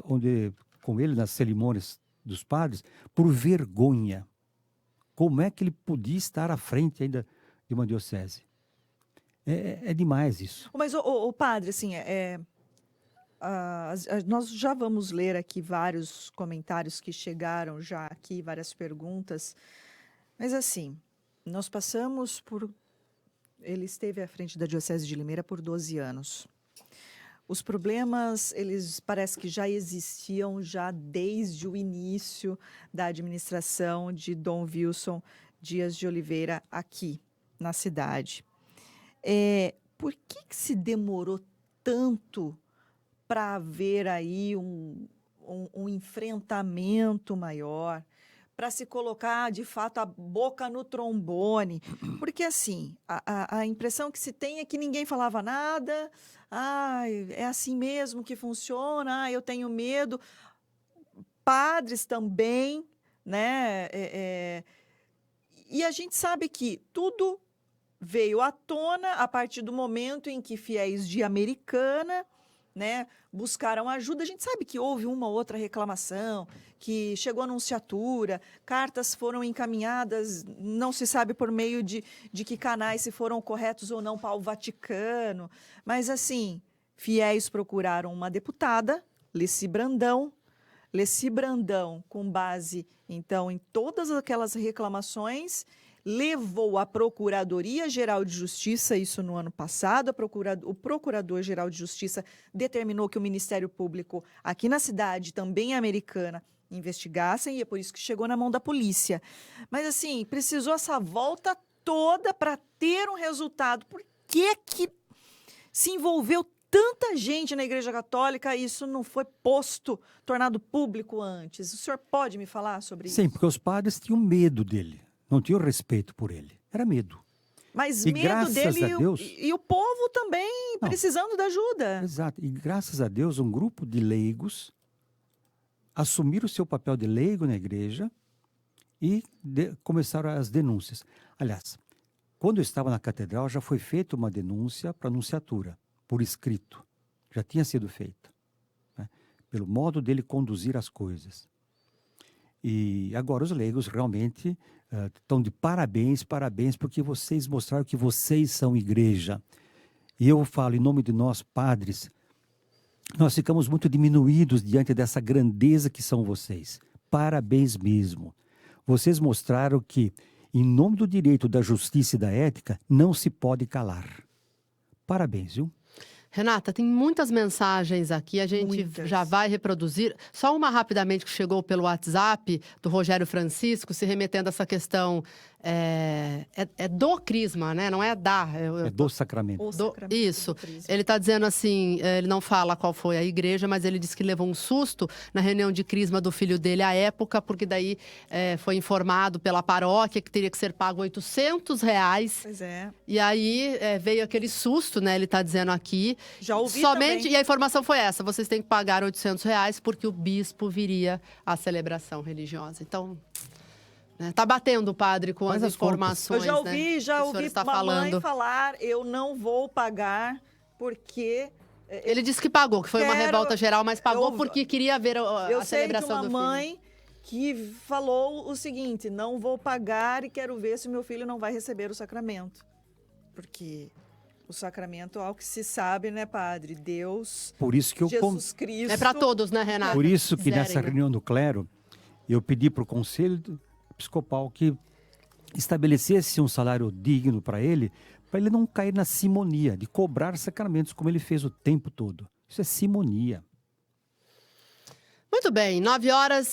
com ele nas cerimônias dos padres por vergonha. Como é que ele podia estar à frente ainda de uma diocese? É demais isso. Mas, o padre, assim, nós já vamos ler aqui vários comentários que chegaram já aqui, várias perguntas. Mas, assim, nós passamos por... Ele esteve à frente da Diocese de Limeira por 12 anos. Os problemas, eles parece que já existiam já desde o início da administração de Dom Wilson Dias de Oliveira aqui na cidade. Por que se demorou tanto para haver aí um enfrentamento maior, para se colocar, de fato, a boca no trombone? Porque, assim, a impressão que se tem é que ninguém falava nada. É assim mesmo que funciona, eu tenho medo. Padres também, né? E a gente sabe que tudo veio à tona a partir do momento em que fiéis de Americana, né, buscaram ajuda. A gente sabe que houve uma ou outra reclamação, que chegou a anunciatura, cartas foram encaminhadas, não se sabe por meio de que canais, se foram corretos ou não, para o Vaticano. Mas, assim, fiéis procuraram uma deputada, Leci Brandão. Leci Brandão, com base, então, em todas aquelas reclamações, levou à Procuradoria-Geral de Justiça, isso no ano passado. O Procurador-Geral de Justiça determinou que o Ministério Público, aqui na cidade, também Americana, investigassem, e é por isso que chegou na mão da polícia. Mas, assim, precisou essa volta toda para ter um resultado. Por que se envolveu tanta gente na Igreja Católica e isso não foi tornado público antes? O senhor pode me falar sobre isso? Sim, porque os padres tinham medo dele. Não tinha respeito por ele. Era medo. Mas e medo dele a Deus, e o povo também precisando da ajuda. Exato. E graças a Deus, um grupo de leigos assumiram o seu papel de leigo na igreja e começaram as denúncias. Aliás, quando eu estava na catedral, já foi feita uma denúncia para a anunciatura, por escrito. Já tinha sido feita, né? Pelo modo dele conduzir as coisas. E agora os leigos realmente estão de parabéns, porque vocês mostraram que vocês são igreja. E eu falo em nome de nós, padres, nós ficamos muito diminuídos diante dessa grandeza que são vocês. Parabéns mesmo. Vocês mostraram que, em nome do direito, da justiça e da ética, não se pode calar. Parabéns, viu? Renata, tem muitas mensagens aqui, a gente já vai reproduzir. Só uma rapidamente que chegou pelo WhatsApp do Rogério Francisco, se remetendo a essa questão é do crisma, né? Não é da. É do sacramento. O sacramento Isso. do crisma. Ele está dizendo assim, ele não fala qual foi a igreja, mas ele disse que levou um susto na reunião de crisma do filho dele à época, porque daí foi informado pela paróquia que teria que ser pago R$800. Pois é. E aí veio aquele susto, né? Ele está dizendo aqui. Já ouvi somente também. E a informação foi essa: vocês têm que pagar R$800 porque o bispo viria à celebração religiosa. Então, tá batendo o padre com Faz as as contas. informações. Eu né, já que o ouvi senhor está mamãe falando. falar, eu não vou pagar porque... Ele disse que pagou, que foi uma Quero- revolta geral, mas pagou eu- porque queria ver a Eu sei de celebração uma do filho. mãe que falou o seguinte, não vou pagar e quero ver se meu filho não vai receber o sacramento. Porque o sacramento, ao que se sabe, né, padre? Deus, Por isso que eu Jesus Cristo... É para todos, né, Renato? Por isso que Quiserem, nessa né? reunião do clero, eu pedi para o Conselho Episcopal que estabelecesse um salário digno para ele não cair na simonia de cobrar sacramentos como ele fez o tempo todo. Isso é simonia. Muito bem,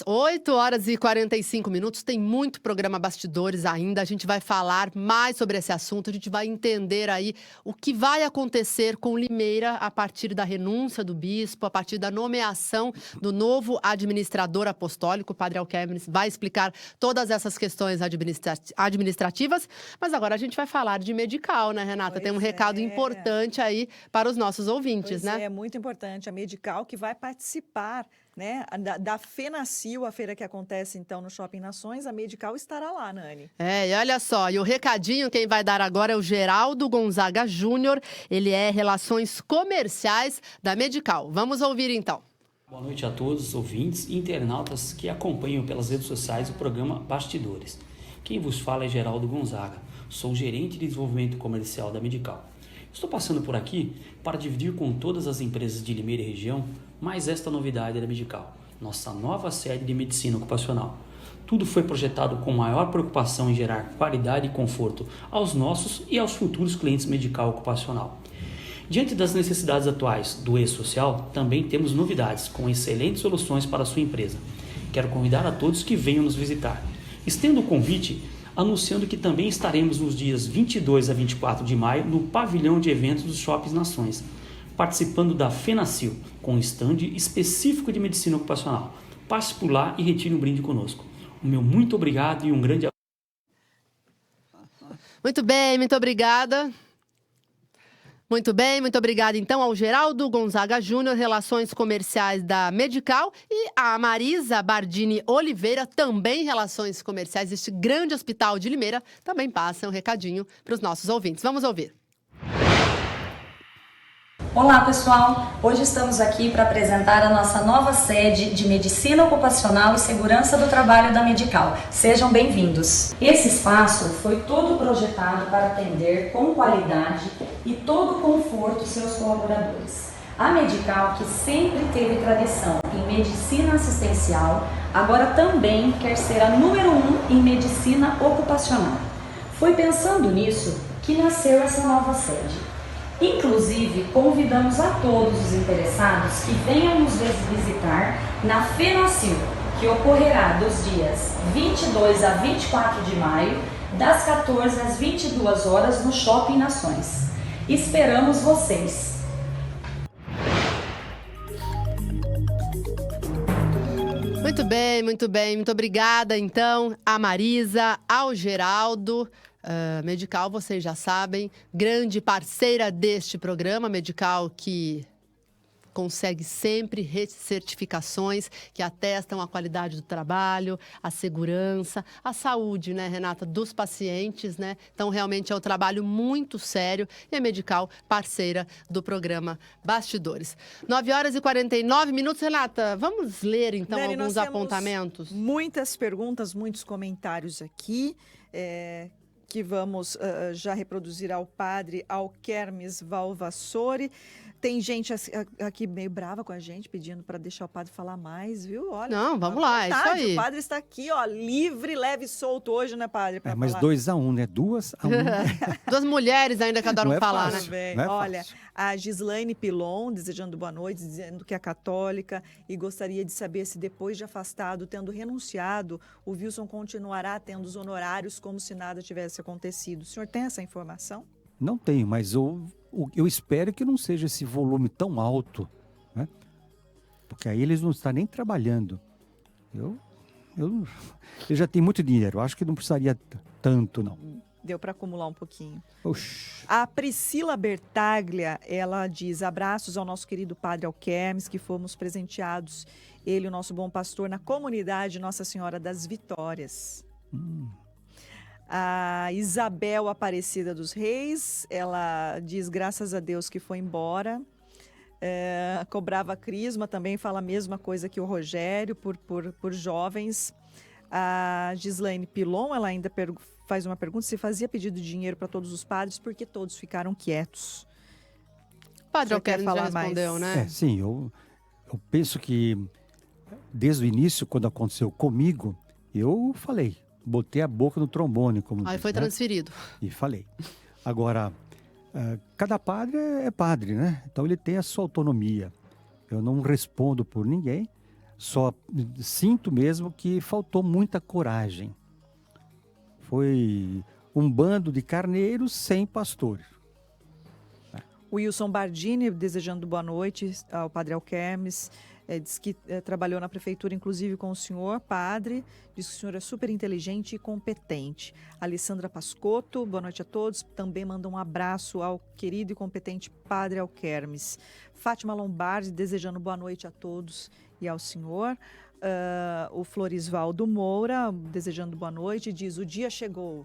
8 horas e 45 minutos, tem muito programa Bastidores ainda, a gente vai falar mais sobre esse assunto, a gente vai entender aí o que vai acontecer com Limeira a partir da renúncia do bispo, a partir da nomeação do novo administrador apostólico. O padre Alquemes vai explicar todas essas questões administrativas, mas agora a gente vai falar de Medical, né, Renata? Pois Tem um recado é. importante aí para os nossos ouvintes, Pois né? é muito importante. A Medical que vai participar, né, da FENACIL, a feira que acontece então no Shopping Nações, a Medical estará lá, Nani. E olha só, e o recadinho quem vai dar agora é o Geraldo Gonzaga Júnior, ele é Relações Comerciais da Medical. Vamos ouvir então. Boa noite a todos os ouvintes e internautas que acompanham pelas redes sociais o programa Bastidores. Quem vos fala é Geraldo Gonzaga, sou gerente de desenvolvimento comercial da Medical. Estou passando por aqui para dividir com todas as empresas de Limeira e região mais esta novidade da Medical, nossa nova sede de medicina ocupacional. Tudo foi projetado com maior preocupação em gerar qualidade e conforto aos nossos e aos futuros clientes Medical ocupacional. Diante das necessidades atuais do e-social, também temos novidades com excelentes soluções para a sua empresa. Quero convidar a todos que venham nos visitar. Estendo o convite anunciando que também estaremos nos dias 22 a 24 de maio no pavilhão de eventos dos Shopping Nações, participando da FENACIL, com um stand específico de medicina ocupacional. Passe por lá e retire um brinde conosco. O meu muito obrigado e um grande abraço. Muito bem, muito obrigada. Muito bem, muito obrigada então ao Geraldo Gonzaga Júnior, Relações Comerciais da Medical, e a Marisa Bardini Oliveira, também Relações Comerciais deste grande hospital de Limeira, também passa um recadinho para os nossos ouvintes. Vamos ouvir. Olá pessoal, hoje estamos aqui para apresentar a nossa nova sede de Medicina Ocupacional e Segurança do Trabalho da Medical. Sejam bem-vindos. Esse espaço foi todo projetado para atender com qualidade e todo conforto seus colaboradores. A Medical, que sempre teve tradição em medicina assistencial, agora também quer ser a número 1 em medicina ocupacional. Foi pensando nisso que nasceu essa nova sede. Inclusive, convidamos a todos os interessados que venham nos visitar na FENACIL, que ocorrerá dos dias 22 a 24 de maio, das 14 às 22 horas no Shopping Nações. Esperamos vocês! Muito bem, muito bem. Muito obrigada, então, a Marisa, ao Geraldo. Medical, vocês já sabem, grande parceira deste programa, Medical que consegue sempre certificações que atestam a qualidade do trabalho, a segurança, a saúde, né, Renata, dos pacientes, né? Então, realmente é um trabalho muito sério e a Medical, parceira do programa Bastidores. 9 horas e 49 minutos, Renata, vamos ler, então, Dani, alguns nós temos apontamentos? Muitas perguntas, muitos comentários aqui. que vamos já reproduzir ao padre Alquermes Valvassori. Tem gente aqui meio brava com a gente, pedindo para deixar o padre falar mais, viu? Olha, Não, vamos lá, é isso aí. O padre está aqui, ó, livre, leve e solto hoje, né, padre? Mas 2-1, né? 2-1. Duas mulheres ainda que adoram falar, fácil, né? não é Olha, fácil. a Gislaine Pilon, desejando boa noite, dizendo que é católica e gostaria de saber se depois de afastado, tendo renunciado, o Wilson continuará tendo os honorários como se nada tivesse acontecido. O senhor tem essa informação? Não tenho, mas eu espero que não seja esse volume tão alto, né? Porque aí eles não estão nem trabalhando. Ele já tem muito dinheiro, acho que não precisaria tanto, não. Deu para acumular um pouquinho. Oxi. A Priscila Bertaglia, ela diz: abraços ao nosso querido padre Alquermes, que fomos presenteados, ele, o nosso bom pastor, na comunidade Nossa Senhora das Vitórias. A Isabel Aparecida dos Reis, ela diz graças a Deus que foi embora. Cobrava crisma, também fala a mesma coisa que o Rogério, por jovens. A Gislaine Pilon, ela ainda faz uma pergunta: se fazia pedido de dinheiro para todos os padres, porque todos ficaram quietos. O padre Alquermes já falar respondeu, mais? né? Sim, eu penso que desde o início, quando aconteceu comigo, eu falei, botei a boca no trombone, como Aí diz, foi né? transferido. E falei. Agora, cada padre é padre, né? Então ele tem a sua autonomia. Eu não respondo por ninguém, só sinto mesmo que faltou muita coragem. Foi um bando de carneiros sem pastor. Wilson Bardini, desejando boa noite ao padre Alquermes, diz que trabalhou na prefeitura, inclusive com o senhor, padre, diz que o senhor é super inteligente e competente. Alessandra Pascotto, boa noite a todos, também manda um abraço ao querido e competente padre Alquermes. Fátima Lombardi, desejando boa noite a todos e ao senhor. O Florisvaldo Moura, desejando boa noite, diz: o dia chegou.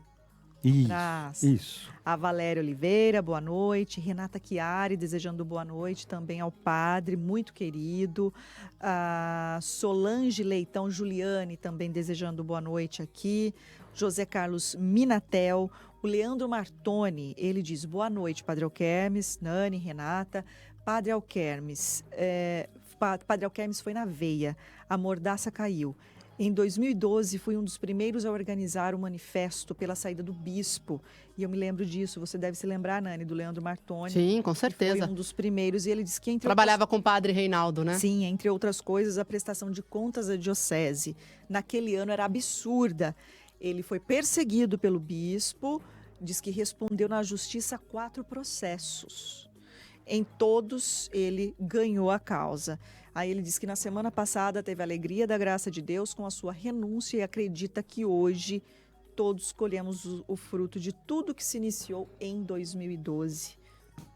Isso. A Valéria Oliveira, boa noite. Renata Chiari, desejando boa noite também ao padre, muito querido. A Solange Leitão Juliane, também desejando boa noite aqui. José Carlos Minatel. O Leandro Martoni, ele diz: boa noite, padre Alquermes, Nani, Renata. Padre Alquermes, padre Alquermes foi na veia, a mordaça caiu. Em 2012, fui um dos primeiros a organizar o manifesto pela saída do bispo. E eu me lembro disso. Você deve se lembrar, Nani, do Leandro Martoni. Sim, com certeza. Foi um dos primeiros. E ele disse que... Trabalhava com o padre Reinaldo, né? Sim, entre outras coisas, a prestação de contas da diocese. Naquele ano era absurda. Ele foi perseguido pelo bispo, diz que respondeu na justiça 4 processos. Em todos, ele ganhou a causa. Aí ele diz que na semana passada teve a alegria da graça de Deus com a sua renúncia e acredita que hoje todos colhemos o fruto de tudo que se iniciou em 2012.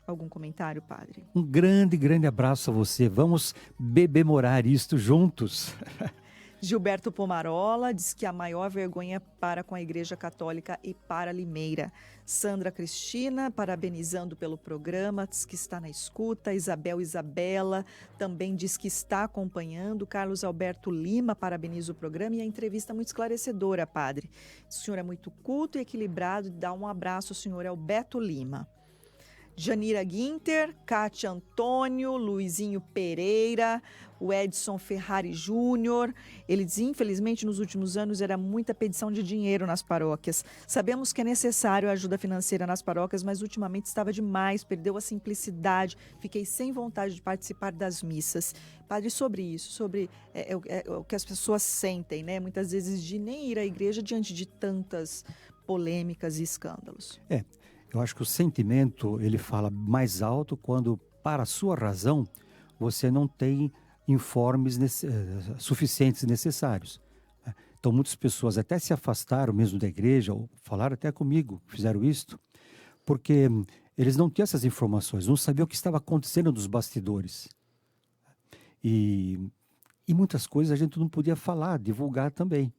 Algum comentário, padre? Um grande, grande abraço a você. Vamos bebemorar isto juntos. Gilberto Pomarola diz que a maior vergonha para com a Igreja Católica e para Limeira. Sandra Cristina, parabenizando pelo programa, diz que está na escuta. Isabela também diz que está acompanhando. Carlos Alberto Lima parabeniza o programa e a entrevista muito esclarecedora, padre. O senhor é muito culto e equilibrado. Dá um abraço, o senhor é o Beto Lima. Janira Guinter, Cátia Antônio, Luizinho Pereira, o Edson Ferrari Júnior. Ele diz: infelizmente, nos últimos anos era muita pedição de dinheiro nas paróquias. Sabemos que é necessário a ajuda financeira nas paróquias, mas ultimamente estava demais, perdeu a simplicidade, fiquei sem vontade de participar das missas. Padre, sobre isso, sobre o que as pessoas sentem, né? Muitas vezes de nem ir à igreja diante de tantas polêmicas e escândalos. Eu acho que o sentimento, ele fala mais alto quando, para a sua razão, você não tem informes suficientes necessários. Então, muitas pessoas até se afastaram mesmo da igreja, ou falaram até comigo, fizeram isto, porque eles não tinham essas informações, não sabiam o que estava acontecendo nos bastidores. E muitas coisas a gente não podia falar, divulgar também.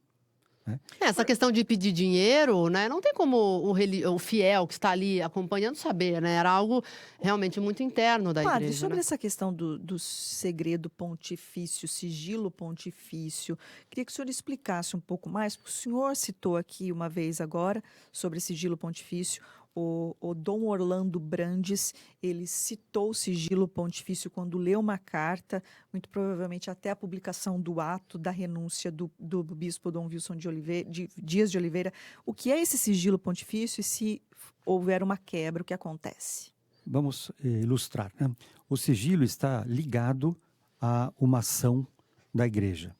né? Essa questão de pedir dinheiro, né? Não tem como o fiel que está ali acompanhando saber, né? Era algo realmente muito interno da Padre, igreja, sobre né? essa questão do segredo pontifício, sigilo pontifício, queria que o senhor explicasse um pouco mais, porque o senhor citou aqui uma vez agora sobre sigilo pontifício. O Dom Orlando Brandes, ele citou o sigilo pontifício quando leu uma carta, muito provavelmente até a publicação do ato da renúncia do bispo Dom Wilson Dias de Oliveira. O que é esse sigilo pontifício e se houver uma quebra, o que acontece? Vamos ilustrar, né? O sigilo está ligado a uma ação da igreja.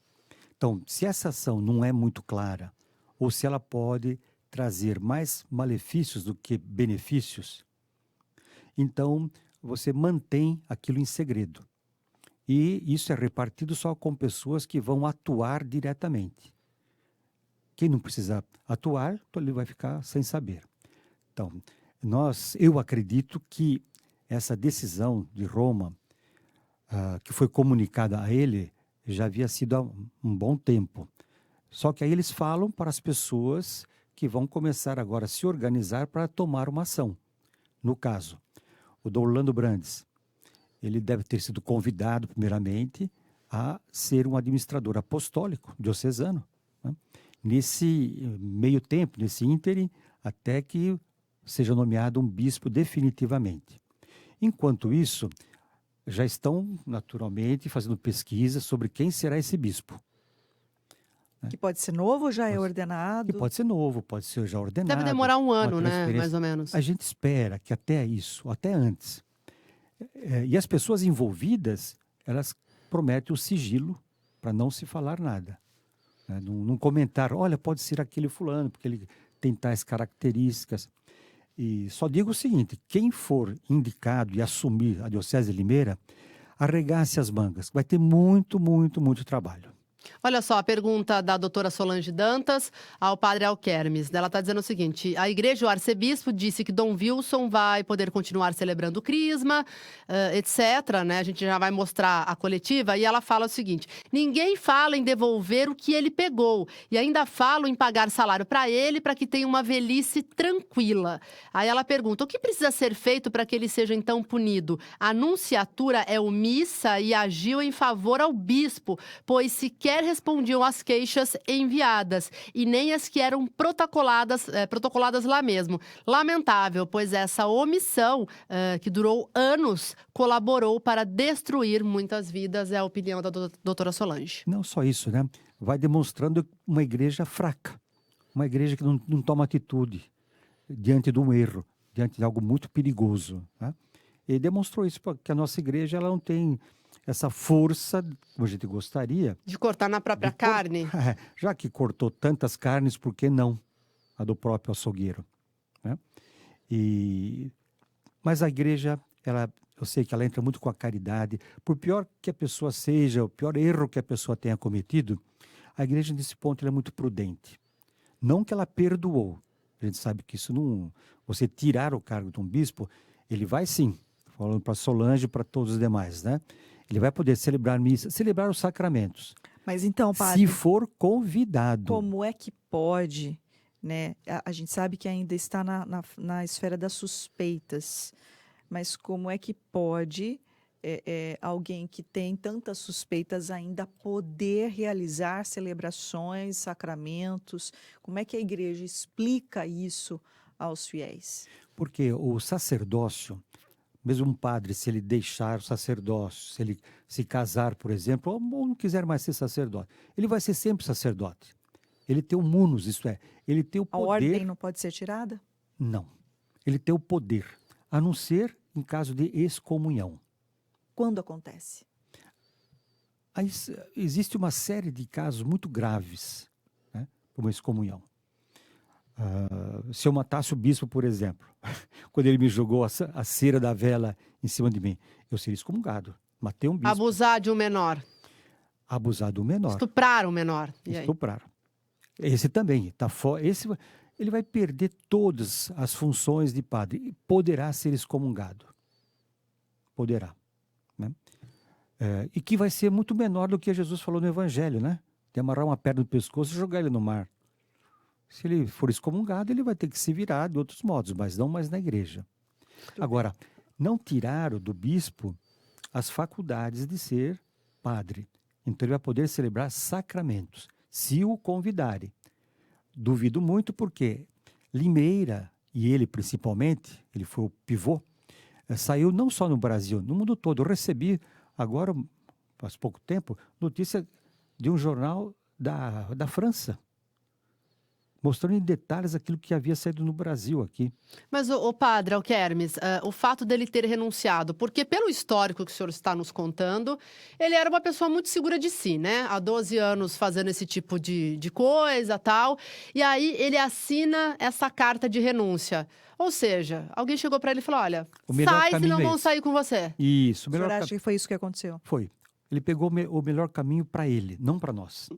Então, se essa ação não é muito clara, ou se ela pode trazer mais malefícios do que benefícios, então você mantém aquilo em segredo. E isso é repartido só com pessoas que vão atuar diretamente. Quem não precisa atuar, então ele vai ficar sem saber. Então, eu acredito que essa decisão de Roma, que foi comunicada a ele, já havia sido há um bom tempo. Só que aí eles falam para as pessoas que vão começar agora a se organizar para tomar uma ação. No caso, o Dom Orlando Brandes, ele deve ter sido convidado, primeiramente, a ser um administrador apostólico diocesano, né? Nesse meio tempo, nesse ínterim, até que seja nomeado um bispo definitivamente. Enquanto isso, já estão, naturalmente, fazendo pesquisa sobre quem será esse bispo. Que pode ser novo ou já é ordenado? Que pode ser novo, pode ser já ordenado. Deve demorar um ano, né? Mais ou menos. A gente espera que até isso, até antes. E as pessoas envolvidas, elas prometem o sigilo para não se falar nada. Né? Não comentar, olha, pode ser aquele fulano, porque ele tem tais características. E só digo o seguinte, quem for indicado e assumir a Diocese de Limeira, arregace as mangas. Vai ter muito, muito, muito trabalho. Olha só, a pergunta da doutora Solange Dantas ao padre Alquermes. Ela está dizendo o seguinte: a igreja, o arcebispo, disse que Dom Wilson vai poder continuar celebrando o crisma, etc. Né? A gente já vai mostrar a coletiva. E ela fala o seguinte: ninguém fala em devolver o que ele pegou. E ainda falam em pagar salário para ele, para que tenha uma velhice tranquila. Aí ela pergunta: o que precisa ser feito para que ele seja então punido? A nunciatura é omissa e agiu em favor ao bispo, pois sequer respondiam às queixas enviadas e nem as que eram protocoladas lá mesmo. Lamentável, pois essa omissão, que durou anos, colaborou para destruir muitas vidas, é a opinião da doutora Solange. Não só isso, né? Vai demonstrando uma igreja fraca, uma igreja que não toma atitude diante de um erro, diante de algo muito perigoso, né? E demonstrou isso, porque a nossa igreja ela não tem essa força, como a gente gostaria. De cortar na própria carne. Já que cortou tantas carnes, por que não a do próprio açougueiro? Né? Mas a igreja, eu sei que ela entra muito com a caridade. Por pior que a pessoa seja, o pior erro que a pessoa tenha cometido, a igreja, nesse ponto, ela é muito prudente. Não que ela perdoou. A gente sabe que isso não... Você tirar o cargo de um bispo, ele vai sim, falando para Solange e para todos os demais, né? Ele vai poder celebrar missa, celebrar os sacramentos. Mas então, padre, se for convidado. Como é que pode, né? A gente sabe que ainda está na esfera das suspeitas, mas como é que pode alguém que tem tantas suspeitas ainda poder realizar celebrações, sacramentos? Como é que a igreja explica isso aos fiéis? Porque o sacerdócio, mesmo um padre, se ele deixar o sacerdócio, se ele se casar, por exemplo, ou não quiser mais ser sacerdote, ele vai ser sempre sacerdote. Ele tem o munus, isto é, ele tem o poder... A ordem não pode ser tirada? Não. Ele tem o poder, a não ser em caso de excomunhão. Quando acontece? Aí, existe uma série de casos muito graves, né, como excomunhão. Se eu matasse o bispo, por exemplo, quando ele me jogou a cera da vela em cima de mim, eu seria excomungado. Matei um bispo. Abusar de um menor. Abusar do menor. Estuprar um menor. Estuprar. Esse também. Ele vai perder todas as funções de padre e poderá ser excomungado. Poderá. Né? E que vai ser muito menor do que Jesus falou no Evangelho, né? De amarrar uma pedra no pescoço e jogar ele no mar. Se ele for excomungado, ele vai ter que se virar de outros modos, mas não mais na igreja. Agora, não tiraram do bispo as faculdades de ser padre. Então ele vai poder celebrar sacramentos, se o convidarem. Duvido muito porque Limeira, e ele principalmente, ele foi o pivô, saiu não só no Brasil, no mundo todo. Eu recebi agora, faz pouco tempo, notícia de um jornal da França, mostrando em detalhes aquilo que havia saído no Brasil aqui. Mas, o padre Alquermes, o fato dele ter renunciado, porque pelo histórico que o senhor está nos contando, ele era uma pessoa muito segura de si, né? Há 12 anos fazendo esse tipo de coisa, tal. E aí ele assina essa carta de renúncia. Ou seja, alguém chegou para ele e falou, olha, sai, senão vão sair com você. Isso. O senhor acha que foi isso que aconteceu? Foi. Ele pegou o melhor caminho para ele, não para nós.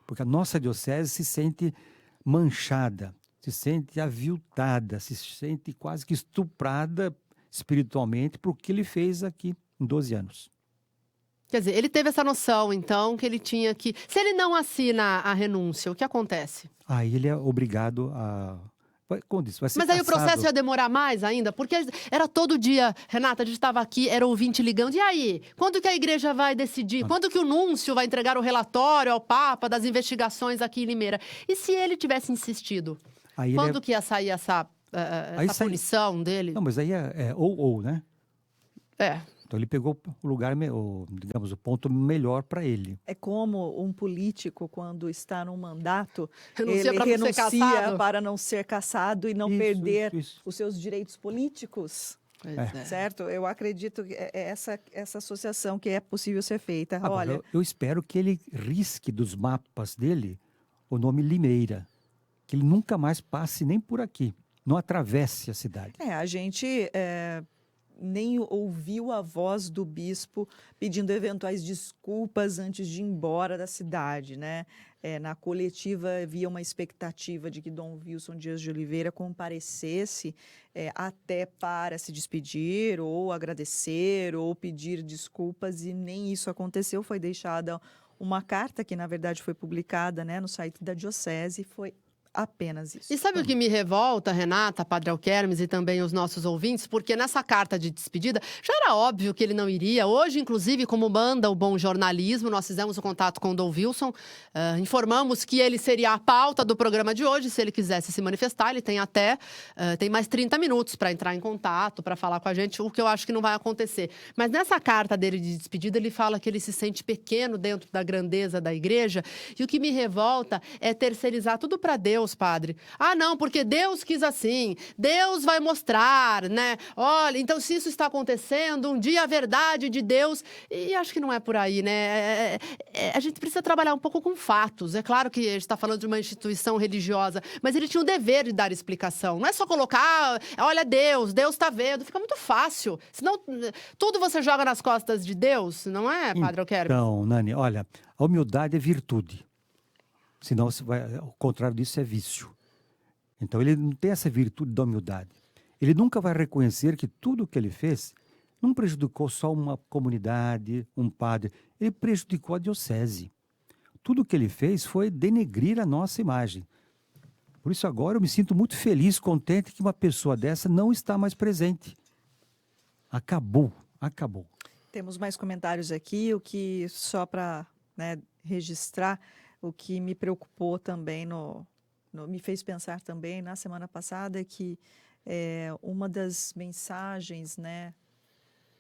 Porque a nossa diocese se sente manchada, se sente aviltada, se sente quase que estuprada espiritualmente por o que ele fez aqui em 12 anos. Quer dizer, ele teve essa noção, então, que ele tinha que... Se ele não assina a renúncia, o que acontece? Aí ele é obrigado a... Como disse, vai ser Mas aí cassado. o processo ia demorar mais ainda? Porque era todo dia, Renata, a gente estava aqui, era ouvinte ligando. E aí? Quando que a igreja vai decidir? Quando que o núncio vai entregar o relatório ao Papa das investigações aqui em Limeira? E se ele tivesse insistido? Aí quando que ia sair essa punição dele? Não, mas aí é ou, né? É. Então ele pegou o lugar, digamos, o ponto melhor para ele. É como um político, quando está num mandato, Renuncia ele para não ser caçado. para não ser caçado e não perder os seus direitos políticos. Certo? Eu acredito que é essa associação que é possível ser feita. Agora, Olha, eu espero que ele risque dos mapas dele o nome Limeira, que ele nunca mais passe nem por aqui, não atravesse a cidade. a gente nem ouviu a voz do bispo pedindo eventuais desculpas antes de ir embora da cidade, né? Na coletiva havia uma expectativa de que Dom Wilson Dias de Oliveira comparecesse até para se despedir ou agradecer ou pedir desculpas, e nem isso aconteceu. Foi deixada uma carta que, na verdade, foi publicada, né, no site da Diocese, e foi apenas isso. E sabe o que me revolta, Renata, Padre Alquermes e também os nossos ouvintes? Porque nessa carta de despedida já era óbvio que ele não iria. Hoje, inclusive, como manda o bom jornalismo, nós fizemos o contato com o Dom Wilson, informamos que ele seria a pauta do programa de hoje. Se ele quisesse se manifestar, ele tem tem mais 30 minutos para entrar em contato, para falar com a gente, o que eu acho que não vai acontecer. Mas nessa carta dele de despedida, ele fala que ele se sente pequeno dentro da grandeza da igreja. E o que me revolta é terceirizar tudo para Deus, padre. Ah, não, porque Deus quis assim. Deus vai mostrar, né? Olha, então se isso está acontecendo, um dia a verdade de Deus... E acho que não é por aí, né? A gente precisa trabalhar um pouco com fatos. É claro que a gente está falando de uma instituição religiosa, mas ele tinha o dever de dar explicação. Não é só colocar, olha, Deus está vendo. Fica muito fácil. Senão, tudo você joga nas costas de Deus, não é, padre Alquermes? Então, Nani, olha, a humildade é virtude. Senão, ao contrário disso, é vício. Então, ele não tem essa virtude da humildade. Ele nunca vai reconhecer que tudo o que ele fez não prejudicou só uma comunidade, um padre. Ele prejudicou a diocese. Tudo o que ele fez foi denegrir a nossa imagem. Por isso, agora, eu me sinto muito feliz, contente que uma pessoa dessa não está mais presente. Acabou. Temos mais comentários aqui, o que só para registrar... O que me preocupou também, me fez pensar também na semana passada, é que uma das mensagens, né,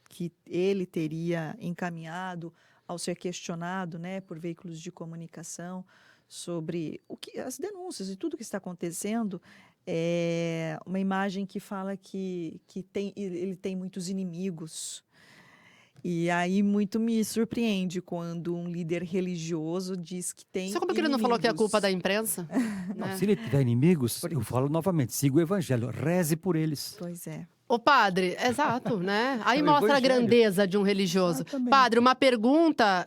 que ele teria encaminhado ao ser questionado, né, por veículos de comunicação sobre as denúncias e tudo que está acontecendo, é uma imagem que fala que ele tem muitos inimigos. E aí muito me surpreende quando um líder religioso diz que tem Sabe como que ele não falou que é culpa da imprensa? Não, se ele tiver inimigos, eu falo novamente, siga o evangelho, reze por eles. Pois é. Ô padre, exato, né? Aí É o mostra evangelho. a grandeza de um religioso. Exatamente. Padre, uma pergunta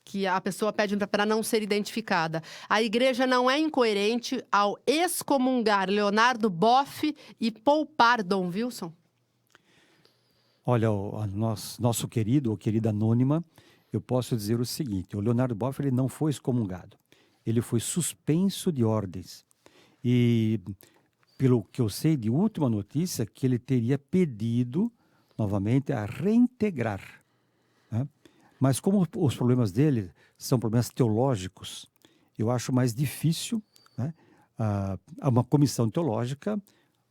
que a pessoa pede para não ser identificada. A igreja não é incoerente ao excomungar Leonardo Boff e poupar Dom Wilson? Olha, nosso querido ou querida anônima, eu posso dizer o seguinte: o Leonardo Boff ele não foi excomungado. ele foi suspenso de ordens. E, pelo que eu sei de última notícia, que ele teria pedido novamente a reintegrar, né? Mas como os problemas dele são problemas teológicos, eu acho mais difícil, né, a uma comissão teológica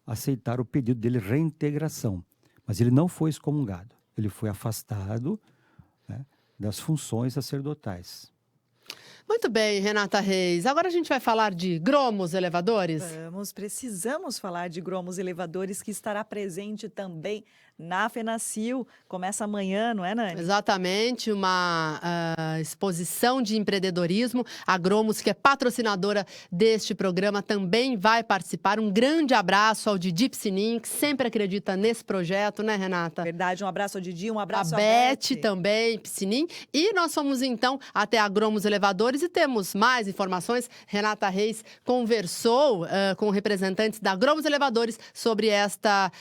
aceitar o pedido dele de reintegração. Mas ele não foi excomungado, ele foi afastado, né, das funções sacerdotais. Muito bem, Renata Reis. Agora a gente vai falar de Gromos Elevadores. Precisamos falar de Gromos Elevadores, que estará presente também na FENACIL. Começa amanhã, não é, Nani? Exatamente, uma exposição de empreendedorismo. A Gromos, que é patrocinadora deste programa, também vai participar. Um grande abraço ao Didi Piscinin, que sempre acredita nesse projeto, né, Renata? Verdade, um abraço ao Didi, um abraço a Beth também, Piscinin. E nós fomos, então, até a Gromos Elevadores e temos mais informações. Renata Reis conversou com representantes da Gromos Elevadores sobre esta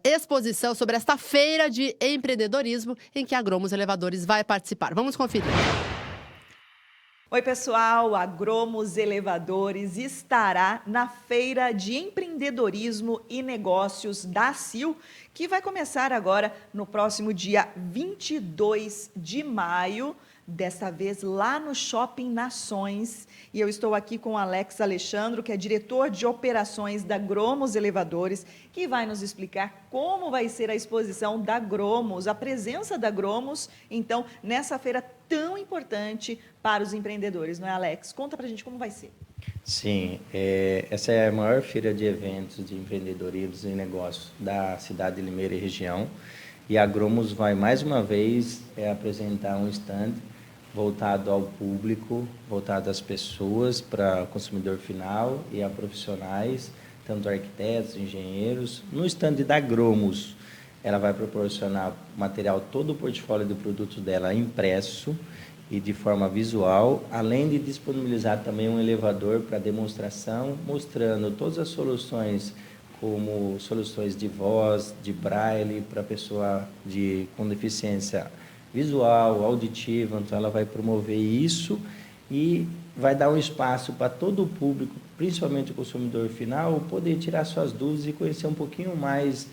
exposição, sobre esta feira de empreendedorismo em que a Gromos Elevadores vai participar. Vamos conferir. Oi, pessoal, a Gromos Elevadores estará na Feira de Empreendedorismo e Negócios da CIL, que vai começar agora no próximo dia 22 de maio, desta vez lá no Shopping Nações. E eu estou aqui com o Alex Alexandro, que é diretor de operações da Gromos Elevadores, que vai nos explicar como vai ser a exposição da Gromos, a presença da Gromos, então, nessa feira tão importante para os empreendedores, não é, Alex? Conta pra gente como vai ser. Sim, essa é a maior feira de eventos de empreendedorismo e negócios da cidade de Limeira e região. E a Gromos vai, mais uma vez, apresentar um stand voltado ao público, voltado às pessoas, para o consumidor final e a profissionais, tanto arquitetos, engenheiros. No stand da Gromos, ela vai proporcionar material, todo o portfólio de produtos dela impresso e de forma visual, além de disponibilizar também um elevador para demonstração, mostrando todas as soluções, como soluções de voz, de braille, para pessoa com deficiência visual, auditiva. Então ela vai promover isso e vai dar um espaço para todo o público, principalmente o consumidor final, poder tirar suas dúvidas e conhecer um pouquinho mais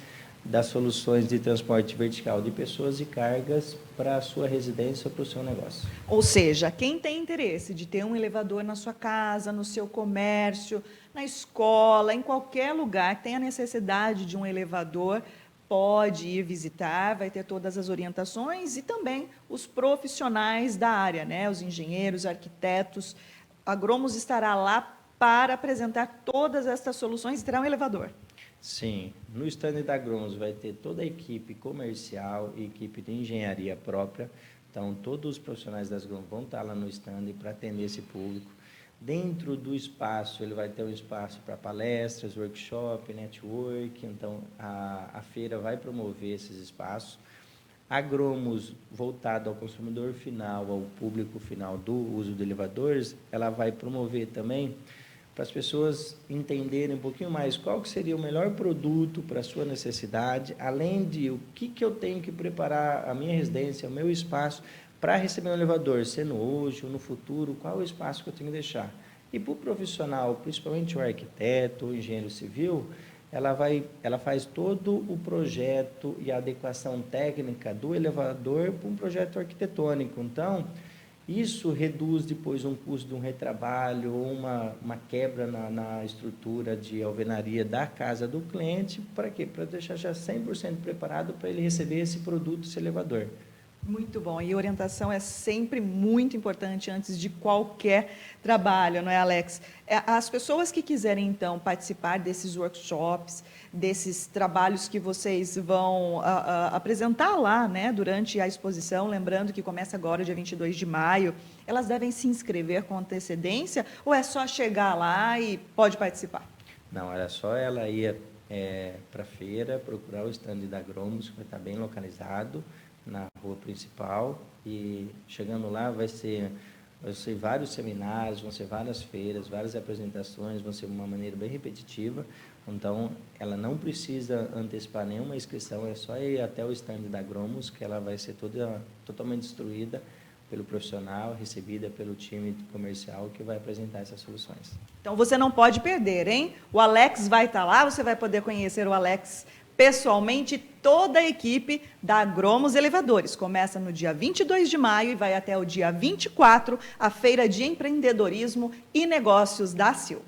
das soluções de transporte vertical de pessoas e cargas para a sua residência ou para o seu negócio. Ou seja, quem tem interesse de ter um elevador na sua casa, no seu comércio, na escola, em qualquer lugar que tenha necessidade de um elevador, pode ir visitar, vai ter todas as orientações e também os profissionais da área, né? Os engenheiros, arquitetos. A Gromos estará lá para apresentar todas estas soluções e terá um elevador. Sim, no stand da Gromos vai ter toda a equipe comercial e equipe de engenharia própria. Então, todos os profissionais das Gromos vão estar lá no stand para atender esse público. Dentro do espaço, ele vai ter um espaço para palestras, workshop, network. Então, a feira vai promover esses espaços. A Gromos, voltada ao consumidor final, ao público final do uso de elevadores, ela vai promover também para as pessoas entenderem um pouquinho mais qual que seria o melhor produto para a sua necessidade, além de o que eu tenho que preparar a minha residência, o meu espaço, para receber um elevador, sendo hoje ou no futuro, qual é o espaço que eu tenho que deixar. E para o profissional, principalmente o arquiteto, o engenheiro civil, ela faz todo o projeto e a adequação técnica do elevador para um projeto arquitetônico. Então, isso reduz depois um custo de um retrabalho ou uma quebra na estrutura de alvenaria da casa do cliente. Para quê? Para deixar já 100% preparado para ele receber esse produto, esse elevador. Muito bom. E orientação é sempre muito importante antes de qualquer trabalho, não é, Alex? As pessoas que quiserem, então, participar desses workshops, desses trabalhos que vocês vão apresentar lá, né, durante a exposição, lembrando que começa agora, dia 22 de maio, elas devem se inscrever com antecedência ou é só chegar lá e pode participar? Não, era só ela ir para a feira, procurar o stand da Gromos, que vai estar bem localizado, na rua principal, e chegando lá vai ser vários seminários, vão ser várias feiras, várias apresentações, vão ser uma maneira bem repetitiva. Então, ela não precisa antecipar nenhuma inscrição, é só ir até o stand da Gromos, que ela vai ser totalmente instruída pelo profissional, recebida pelo time comercial que vai apresentar essas soluções. Então você não pode perder, hein? O Alex vai estar lá, você vai poder conhecer o Alex pessoalmente, toda a equipe da Agromos Elevadores. Começa no dia 22 de maio e vai até o dia 24, a Feira de Empreendedorismo e Negócios da Sil.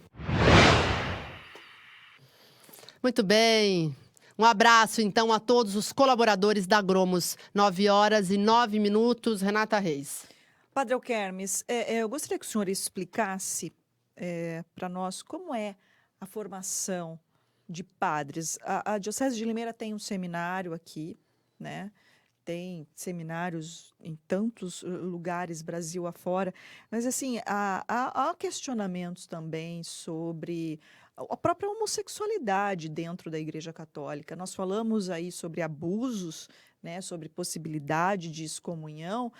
Muito bem. Um abraço, então, a todos os colaboradores da Agromos. 9h09, Renata Reis. Padre Alquermes, eu gostaria que o senhor explicasse para nós como é a formação de padres. A Diocese de Limeira tem um seminário aqui, né? Tem seminários em tantos lugares, Brasil afora, mas assim, há questionamentos também sobre a própria homossexualidade dentro da Igreja Católica. Nós falamos aí sobre abusos, né, sobre possibilidade de excomunhão,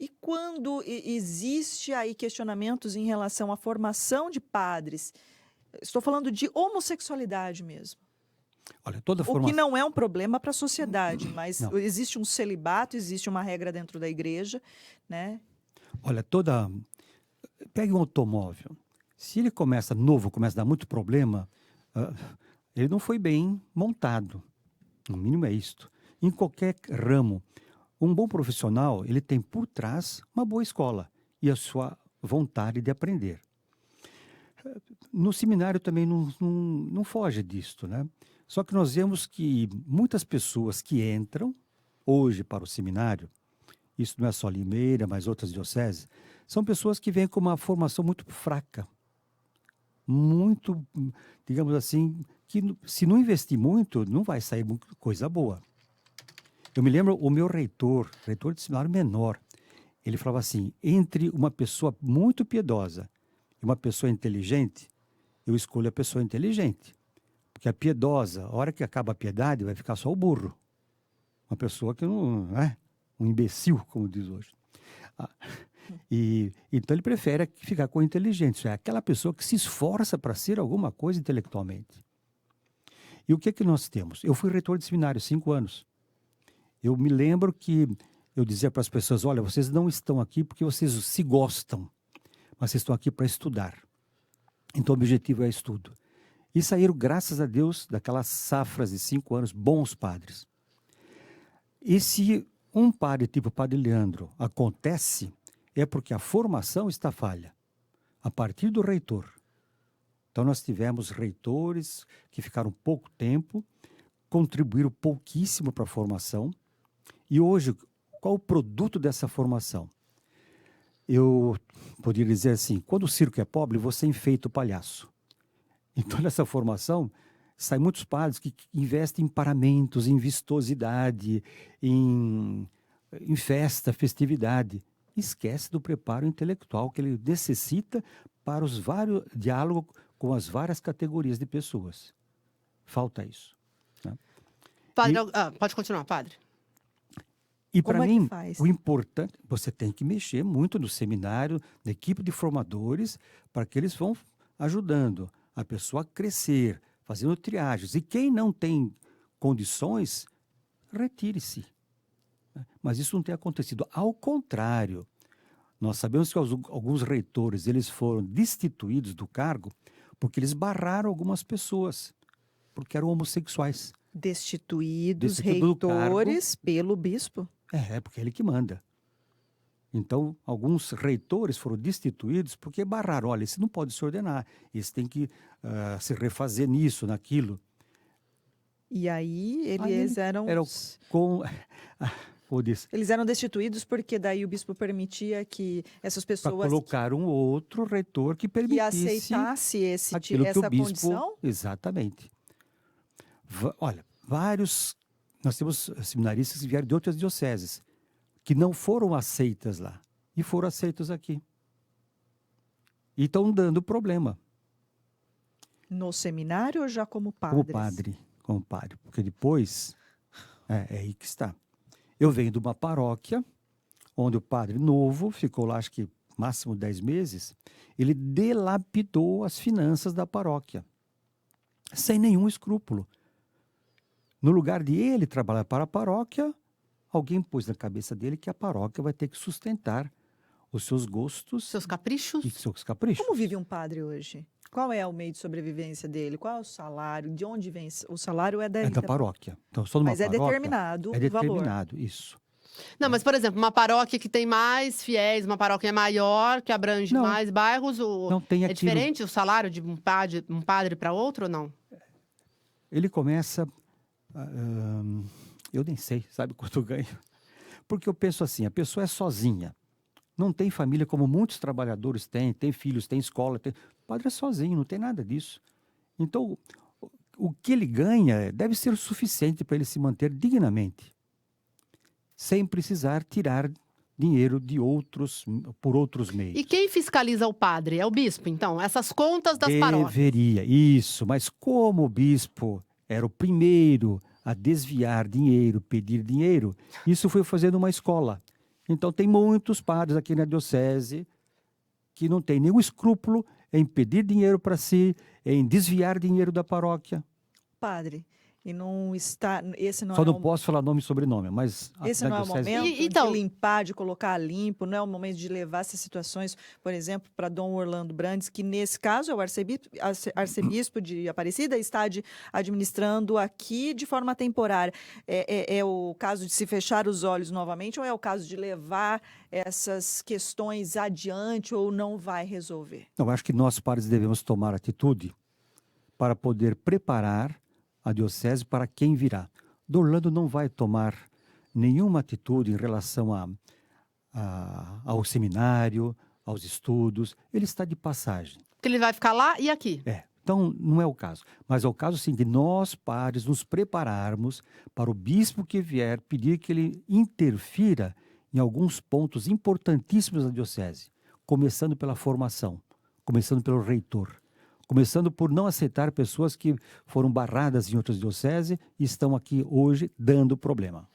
e quando existe aí questionamentos em relação à formação de padres, estou falando de homossexualidade mesmo. Olha, toda O que não é um problema para a sociedade, mas não. Existe um celibato, existe uma regra dentro da igreja, né? Olha, pegue um automóvel. Se ele começa novo, começa a dar muito problema, ele não foi bem montado. No mínimo é isto. Em qualquer ramo, um bom profissional, ele tem por trás uma boa escola e a sua vontade de aprender. No seminário também não foge disto, né? Só que nós vemos que muitas pessoas que entram hoje para o seminário, isso não é só Limeira, mas outras dioceses, são pessoas que vêm com uma formação muito fraca. Muito, digamos assim, que se não investir muito, não vai sair coisa boa. Eu me lembro o meu reitor de seminário menor, ele falava assim, entre uma pessoa muito piedosa e uma pessoa inteligente, eu escolho a pessoa inteligente. Porque a piedosa, a hora que acaba a piedade, vai ficar só o burro. Uma pessoa que não é um imbecil, como diz hoje. Então ele prefere ficar com o inteligente, isso é aquela pessoa que se esforça para ser alguma coisa intelectualmente. E o que é que nós temos? Eu fui reitor de seminário 5 anos. Eu me lembro que eu dizia para as pessoas, olha, vocês não estão aqui porque vocês se gostam, mas vocês estão aqui para estudar. Então o objetivo é estudo. E saíram, graças a Deus, daquelas safras de 5 anos, bons padres. E se um padre tipo Padre Leandro acontece, é porque a formação está falha, a partir do reitor. Então nós tivemos reitores que ficaram pouco tempo, contribuíram pouquíssimo para a formação. E hoje, qual o produto dessa formação? Eu poderia dizer assim, quando o circo é pobre, você enfeita o palhaço. Então, nessa formação, saem muitos padres que investem em paramentos, em vistosidade, em festa, festividade. Esquece do preparo intelectual que ele necessita para os vários diálogos com as várias categorias de pessoas. Falta isso. Né? Padre, pode continuar, padre. E para mim, o importante, você tem que mexer muito no seminário, na equipe de formadores, para que eles vão ajudando a pessoa a crescer, fazendo triagens. E quem não tem condições, retire-se. Mas isso não tem acontecido. Ao contrário, nós sabemos que alguns reitores eles foram destituídos do cargo porque eles barraram algumas pessoas, porque eram homossexuais. Destituídos reitores pelo bispo? É porque é ele que manda. Então, alguns reitores foram destituídos porque barraram. Olha, esse não pode se ordenar, esse tem que se refazer nisso, naquilo. E aí eles eram eles eram destituídos porque daí o bispo permitia que essas pessoas... Para colocar um outro reitor que permitisse... Que aceitasse essa que o bispo, condição? Exatamente. Olha, nós temos seminaristas que vieram de outras dioceses, que não foram aceitas lá, e foram aceitos aqui. E estão dando problema. No seminário ou já como padres? Como padre, porque depois, é aí que está. Eu venho de uma paróquia, onde o padre novo ficou lá, acho que máximo 10 meses, ele delapidou as finanças da paróquia, sem nenhum escrúpulo. No lugar de ele trabalhar para a paróquia, alguém pôs na cabeça dele que a paróquia vai ter que sustentar os seus gostos. Seus caprichos. E seus caprichos. Como vive um padre hoje? Qual é o meio de sobrevivência dele? Qual é o salário? De onde vem? O salário é da paróquia. Então, só numa Mas paróquia, é determinado o valor. É determinado, isso. Não, mas, por exemplo, uma paróquia que tem mais fiéis, uma paróquia maior, que abrange mais bairros, não tem é aquilo... diferente o salário de um padre para outro ou não? Ele começa... eu nem sei, sabe quanto ganho? Porque eu penso assim, a pessoa é sozinha. Não tem família como muitos trabalhadores têm, tem filhos, tem escola. O padre é sozinho, não tem nada disso. Então, o que ele ganha deve ser o suficiente para ele se manter dignamente, sem precisar tirar dinheiro por outros meios. E quem fiscaliza o padre? É o bispo, então? Essas contas das paróquias? Deveria, isso. Mas como o bispo era o primeiro a desviar dinheiro, pedir dinheiro, isso foi fazendo uma escola. Então, tem muitos padres aqui na diocese que não têm nenhum escrúpulo em pedir dinheiro para si, em desviar dinheiro da paróquia. Padre, e não está... Esse não Só é não posso falar nome e sobrenome, mas... Esse não é o momento de limpar, de colocar limpo, não é o momento de levar essas situações, por exemplo, para Dom Orlando Brandes, que nesse caso é o arcebispo de Aparecida, está administrando aqui de forma temporária. É o caso de se fechar os olhos novamente ou é o caso de levar essas questões adiante ou não vai resolver? Não, acho que nós, padres, devemos tomar atitude para poder preparar a diocese para quem virá. Dom Orlando não vai tomar nenhuma atitude em relação ao seminário, aos estudos. Ele está de passagem. Porque ele vai ficar lá e aqui. Então, não é o caso. Mas é o caso, sim, de nós, padres, nos prepararmos para o bispo que vier pedir que ele interfira em alguns pontos importantíssimos da diocese, começando pela formação, começando pelo reitor. Começando por não aceitar pessoas que foram barradas em outras dioceses e estão aqui hoje dando problema.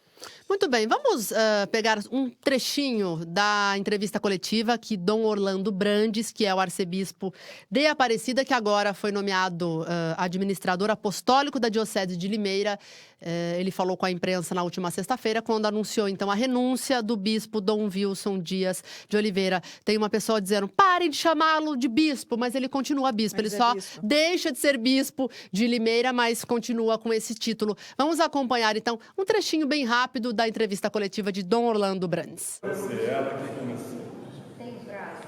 Muito bem, vamos pegar um trechinho da entrevista coletiva que Dom Orlando Brandes, que é o arcebispo de Aparecida, que agora foi nomeado administrador apostólico da Diocese de Limeira. Ele falou com a imprensa na última sexta-feira, quando anunciou, então, a renúncia do bispo Dom Wilson Dias de Oliveira. Tem uma pessoa dizendo, parem de chamá-lo de bispo, mas ele continua bispo. Ele só deixa de ser bispo de Limeira, mas continua com esse título. Vamos acompanhar, então, um trechinho bem rápido da entrevista coletiva de Dom Orlando Brandes. Você, ela que começou. Tem prazo?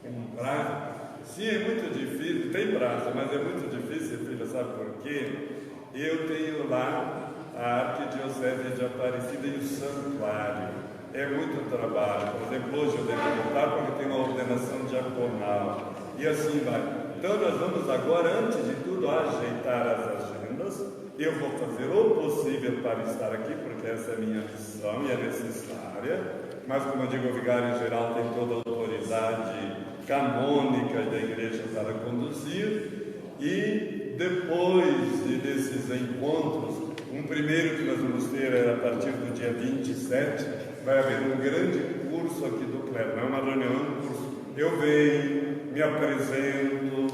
Tem prazo? Sim, é muito difícil, tem prazo, mas é muito difícil, filha, sabe por quê? Eu tenho lá a Arquidiocese de Aparecida e o Santuário. É muito trabalho. Por exemplo, hoje eu devo voltar porque tem uma ordenação diaconal. E assim vai. Então nós vamos agora, antes de tudo, ajeitar as agendas. Eu vou fazer o possível para estar aqui, porque essa é a minha missão e é necessária. Mas, como eu digo, o vigário-geral tem toda a autoridade canônica da igreja para conduzir. E depois desses encontros, um primeiro que nós vamos ter é a partir do dia 27, vai haver um grande curso aqui do clero. Não é uma reunião, é um curso. Eu venho, me apresento,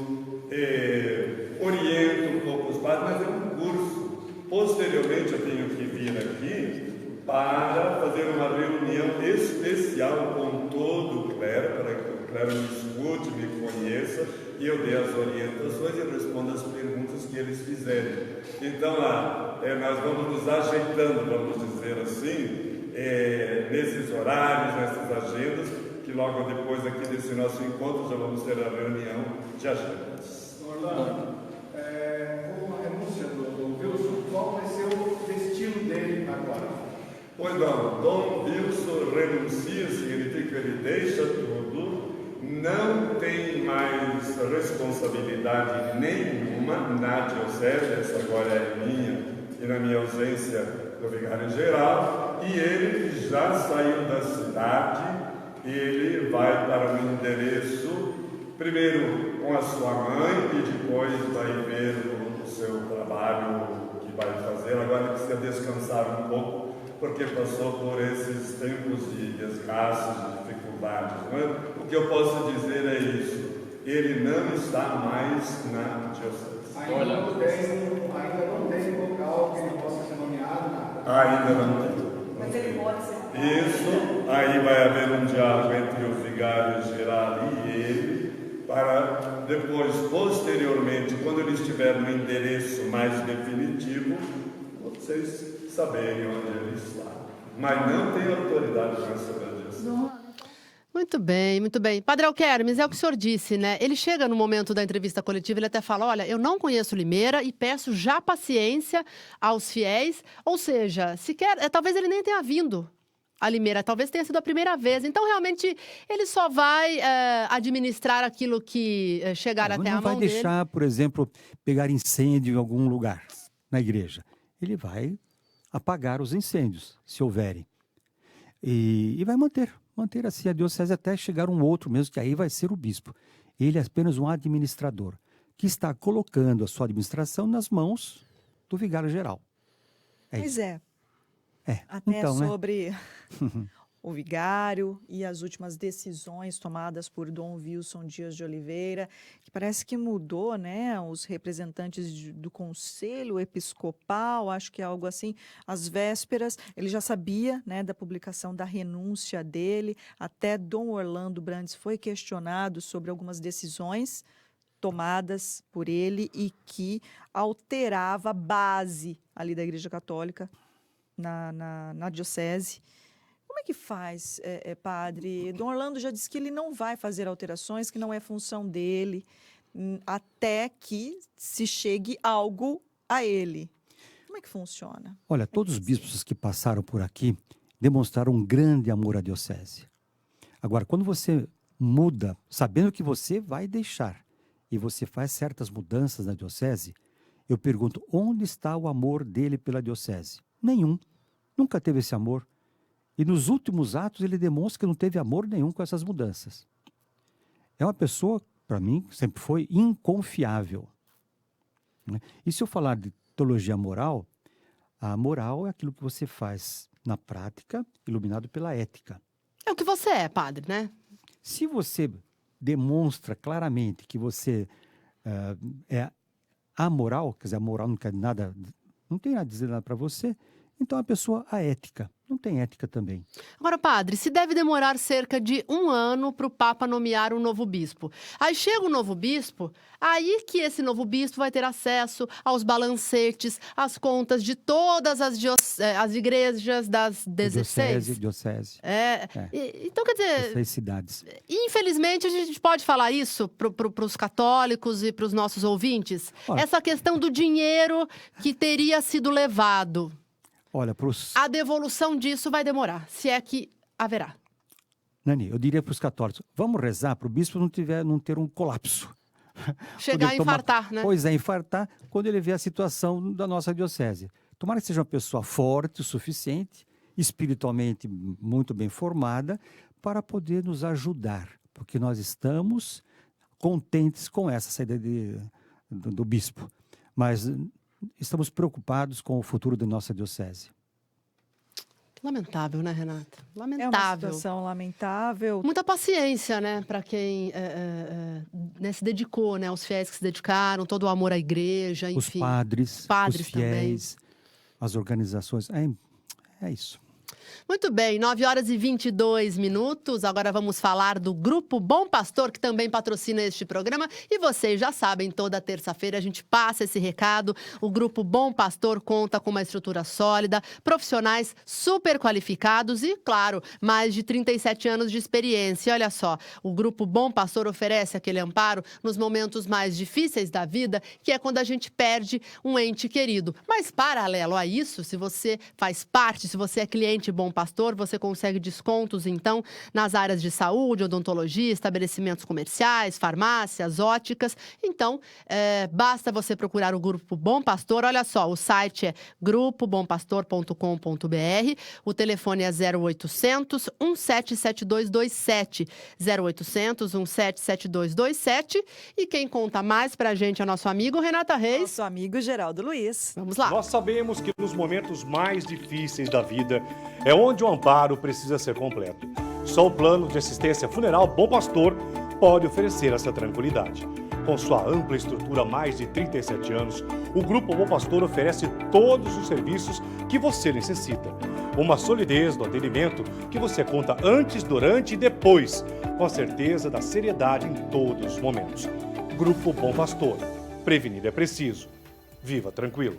oriento um pouco os padres, mas é um curso. Posteriormente, eu tenho que vir aqui para fazer uma reunião especial com todo o clero, para que o clero me escute, me conheça, e eu dê as orientações e responda as perguntas que eles fizerem. Então, nós vamos nos ajeitando, vamos dizer assim, nesses horários, nessas agendas, que logo depois aqui desse nosso encontro já vamos ter a reunião de agendas. Orlando, com a renúncia do Wilson, qual vai ser o destino dele agora? Pois não, Dom Wilson renuncia, significa que ele deixa tudo, não tem mais responsabilidade nenhuma na diocese, essa agora é minha, e na minha ausência do vigário-geral, e ele já saiu da cidade, ele vai para um endereço, primeiro com a sua mãe, e depois vai ver o seu trabalho que vai fazer. Agora ele precisa descansar um pouco, porque passou por esses tempos de desgastes, de dificuldades. O que eu posso dizer é isso: ele não está mais na diocese. Ainda não tem local que ele possa ser nomeado, nada. Ainda não tem. Mas ele pode ser. Isso, aí vai haver um diálogo entre o vigário geral e ele, para depois, posteriormente, quando ele estiver no endereço mais definitivo, vocês saberem onde ele está. Mas não tem autoridade para saber disso. Muito bem, muito bem. Padre Alquermes, é o que o senhor disse, né? Ele chega no momento da entrevista coletiva, ele até fala, olha, eu não conheço Limeira e peço já paciência aos fiéis. Ou seja, sequer, talvez ele nem tenha vindo a Limeira, talvez tenha sido a primeira vez. Então, realmente, ele só vai administrar aquilo que chegar até a mão dele. Não vai deixar, por exemplo, pegar incêndio em algum lugar na igreja. Ele vai apagar os incêndios, se houverem. E vai manter assim a diocese até chegar um outro mesmo, que aí vai ser o bispo. Ele é apenas um administrador, que está colocando a sua administração nas mãos do vigário geral. Pois é. Até então, sobre o vigário e as últimas decisões tomadas por Dom Wilson Dias de Oliveira, que parece que mudou, né? Os representantes do Conselho Episcopal, acho que é algo assim, às vésperas, ele já sabia, né, da publicação da renúncia dele, até Dom Orlando Brandes foi questionado sobre algumas decisões tomadas por ele e que alterava a base ali da Igreja Católica na diocese. Como é que faz, padre? Dom Orlando já disse que ele não vai fazer alterações, que não é função dele, até que se chegue algo a ele. Como é que funciona? Olha, todos os bispos que passaram por aqui demonstraram um grande amor à diocese. Agora, quando você muda, sabendo que você vai deixar, e você faz certas mudanças na diocese, eu pergunto, onde está o amor dele pela diocese? Nenhum. Nunca teve esse amor. E nos últimos atos ele demonstra que não teve amor nenhum com essas mudanças. É uma pessoa, para mim, sempre foi inconfiável. E se eu falar de teologia moral, a moral é aquilo que você faz na prática, iluminado pela ética. É o que você é, padre, né? Se você demonstra claramente que você é amoral, quer dizer, a moral não quer nada, não tem nada a dizer nada para você, então a pessoa aética, não tem ética também. Agora, padre, se deve demorar cerca de 1 ano para o Papa nomear um novo bispo. Aí chega um novo bispo, aí que esse novo bispo vai ter acesso aos balancetes, às contas de todas as igrejas das 16. Diocese. Então, quer dizer... 16 cidades. Infelizmente, a gente pode falar isso para os católicos e para os nossos ouvintes? Olha, essa questão do dinheiro que teria sido levado. Olha, a devolução disso vai demorar, se é que haverá. Nani, eu diria para os católicos, vamos rezar para o bispo não ter um colapso. Chegar a infartar, né? Pois é, infartar quando ele vê a situação da nossa diocese. Tomara que seja uma pessoa forte o suficiente, espiritualmente muito bem formada, para poder nos ajudar. Porque nós estamos contentes com essa saída do bispo. Mas estamos preocupados com o futuro da nossa diocese. Lamentável, né, Renata? Lamentável. É uma situação lamentável. Muita paciência, né, para quem se dedicou, né, os fiéis que se dedicaram, todo o amor à igreja, enfim. Os padres os fiéis, também. As organizações. É isso. Muito bem, 9h22. Agora vamos falar do Grupo Bom Pastor, que também patrocina este programa. E vocês já sabem, toda terça-feira a gente passa esse recado. O Grupo Bom Pastor conta com uma estrutura sólida, profissionais super qualificados e, claro, mais de 37 anos de experiência. Olha só, o Grupo Bom Pastor oferece aquele amparo nos momentos mais difíceis da vida, que é quando a gente perde um ente querido. Mas, paralelo a isso, se você faz parte, se você é cliente Bom Pastor, você consegue descontos, então, nas áreas de saúde, odontologia, estabelecimentos comerciais, farmácias, óticas. Então, basta você procurar o Grupo Bom Pastor. Olha só, o site é grupobompastor.com.br, o telefone é 0800 177227, 0800 177227. E quem conta mais pra gente é nosso amigo Renata Reis. Nosso amigo Geraldo Luiz. Vamos lá. Nós sabemos que nos momentos mais difíceis da vida é onde o amparo precisa ser completo. Só o plano de assistência funeral Bom Pastor pode oferecer essa tranquilidade. Com sua ampla estrutura há mais de 37 anos, o Grupo Bom Pastor oferece todos os serviços que você necessita. Uma solidez no atendimento que você conta antes, durante e depois, com a certeza da seriedade em todos os momentos. Grupo Bom Pastor. Prevenir é preciso. Viva tranquilo.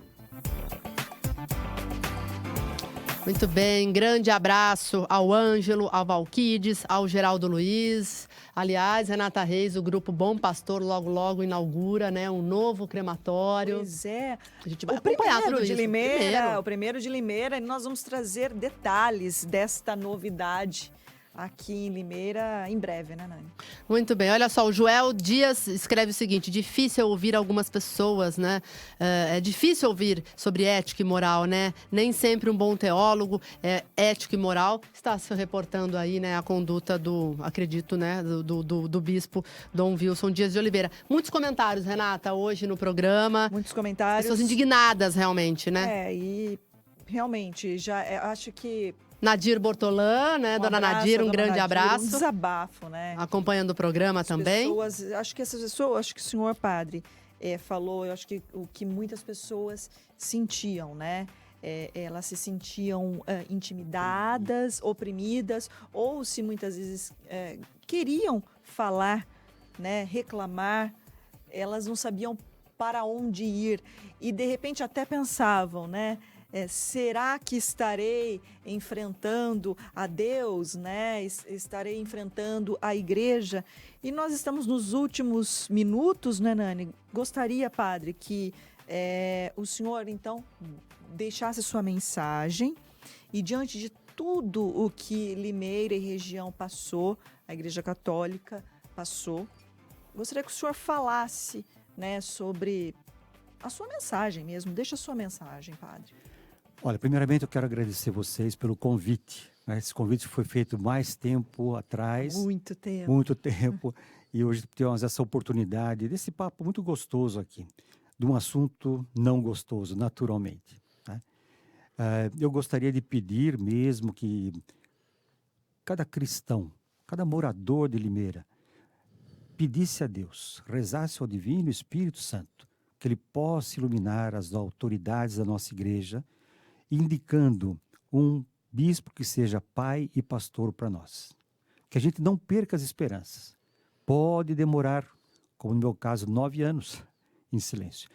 Muito bem, grande abraço ao Ângelo, ao Valquides, ao Geraldo Luiz. Aliás, Renata Reis, o Grupo Bom Pastor logo inaugura, né, um novo crematório. Pois é. A gente vai acompanhar tudo isso. O primeiro de Limeira, e nós vamos trazer detalhes desta novidade aqui em Limeira em breve, né, Nani? Muito bem. Olha só, o Joel Dias escreve o seguinte: difícil ouvir algumas pessoas, né? É difícil ouvir sobre ética e moral, né? Nem sempre um bom teólogo é ético e moral. Está se reportando aí, né, a conduta acredito, né, do bispo Dom Wilson Dias de Oliveira. Muitos comentários, Renata, hoje no programa. Muitos comentários. Pessoas indignadas, realmente, né? E realmente, acho que... Nadir Bortolã, né? Dona Nadir, um grande abraço. Um desabafo, né? Acompanhando o programa também. Acho que essas pessoas, acho que o senhor padre falou, eu acho que o que muitas pessoas sentiam, né? Elas se sentiam intimidadas, oprimidas, ou se muitas vezes queriam falar, né? Reclamar, elas não sabiam para onde ir e de repente até pensavam, né? Será que estarei enfrentando a Deus, né? Estarei enfrentando a igreja? E nós estamos nos últimos minutos, né, Nani? Gostaria, padre, que o senhor, então, deixasse sua mensagem e diante de tudo o que Limeira e região passou, a Igreja Católica passou, gostaria que o senhor falasse, né, sobre a sua mensagem mesmo. Deixa a sua mensagem, padre. Olha, primeiramente eu quero agradecer vocês pelo convite. Esse convite foi feito mais tempo atrás. Muito tempo. Muito tempo. E hoje temos essa oportunidade desse papo muito gostoso aqui, de um assunto não gostoso, naturalmente. Né? Eu gostaria de pedir mesmo que cada cristão, cada morador de Limeira, pedisse a Deus, rezasse ao Divino Espírito Santo, que Ele possa iluminar as autoridades da nossa igreja, indicando um bispo que seja pai e pastor para nós. Que a gente não perca as esperanças. Pode demorar, como no meu caso, 9 anos em silêncio.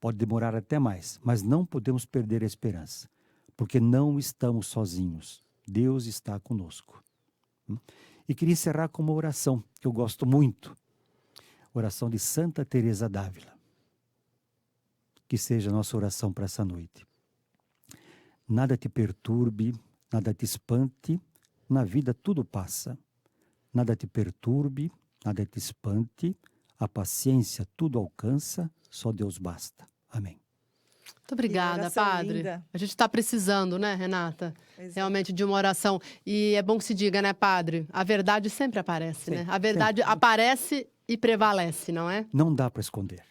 Pode demorar até mais, mas não podemos perder a esperança, porque não estamos sozinhos. Deus está conosco. E queria encerrar com uma oração que eu gosto muito. Oração de Santa Teresa d'Ávila. Que seja a nossa oração para essa noite. Nada te perturbe, nada te espante, na vida tudo passa. Nada te perturbe, nada te espante, a paciência tudo alcança, só Deus basta. Amém. Muito obrigada, padre. Linda. A gente está precisando, né, Renata? Realmente de uma oração. E é bom que se diga, né, padre? A verdade sempre aparece, né? A verdade aparece e prevalece, não é? Não dá para esconder.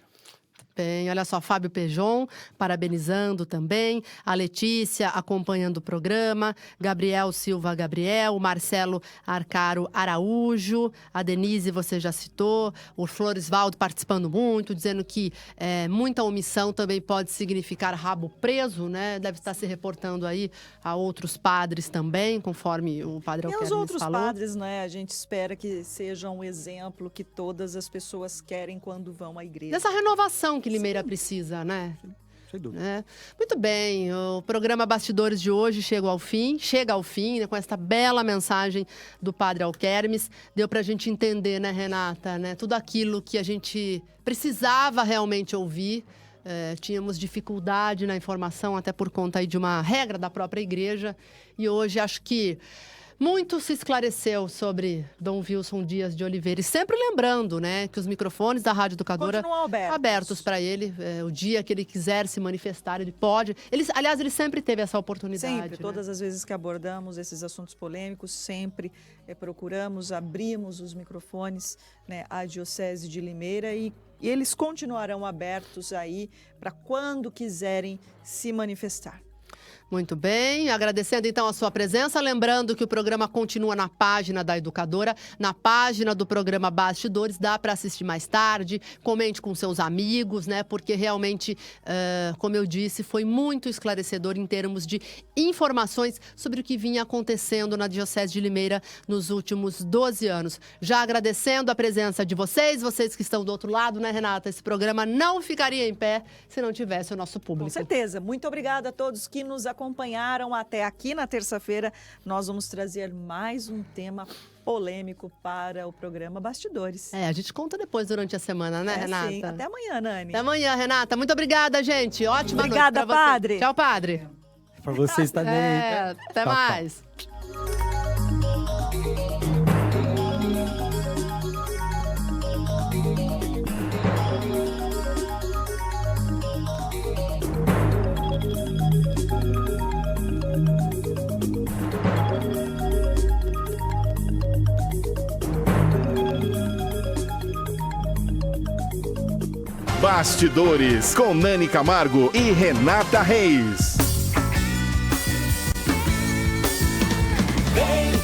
Bem, olha só, Fábio Pejon, parabenizando também, a Letícia acompanhando o programa, Gabriel Silva Gabriel, Marcelo Arcaro Araújo, a Denise você já citou, o Floresvaldo participando muito, dizendo que muita omissão também pode significar rabo preso, né? Deve estar se reportando aí a outros padres também, conforme o padre Alquermes falou. E os outros padres, né? A gente espera que sejam um exemplo que todas as pessoas querem quando vão à igreja. Dessa renovação que Limeira precisa, né? Sem dúvida. Muito bem, o programa Bastidores de hoje chega ao fim, né, com esta bela mensagem do padre Alquermes. Deu pra gente entender, né, Renata, né, tudo aquilo que a gente precisava realmente ouvir. Tínhamos dificuldade na informação, até por conta aí de uma regra da própria igreja. E hoje acho que muito se esclareceu sobre Dom Wilson Dias de Oliveira. E sempre lembrando, né, que os microfones da Rádio Educadora abertos para ele. O dia que ele quiser se manifestar, ele pode. Aliás, ele sempre teve essa oportunidade. Sempre, todas as vezes que abordamos esses assuntos polêmicos, sempre procuramos, abrimos os microfones, né, à Diocese de Limeira e eles continuarão abertos aí para quando quiserem se manifestar. Muito bem, agradecendo então a sua presença, lembrando que o programa continua na página da Educadora, na página do programa Bastidores, dá para assistir mais tarde, comente com seus amigos, né? Porque realmente, como eu disse, foi muito esclarecedor em termos de informações sobre o que vinha acontecendo na Diocese de Limeira nos últimos 12 anos. Já agradecendo a presença de vocês que estão do outro lado, né, Renata? Esse programa não ficaria em pé se não tivesse o nosso público. Com certeza. Muito obrigada a todos que nos acompanharam até aqui. Na terça-feira, nós vamos trazer mais um tema polêmico para o programa Bastidores. A gente conta depois durante a semana, né, Renata? Sim. Até amanhã, Nani. Até amanhã, Renata. Muito obrigada, gente. Ótima obrigada, noite pra você. padre. Tchau, padre. Para vocês também. Até tchau, mais. Tchau. Bastidores com Nani Camargo e Renata Reis.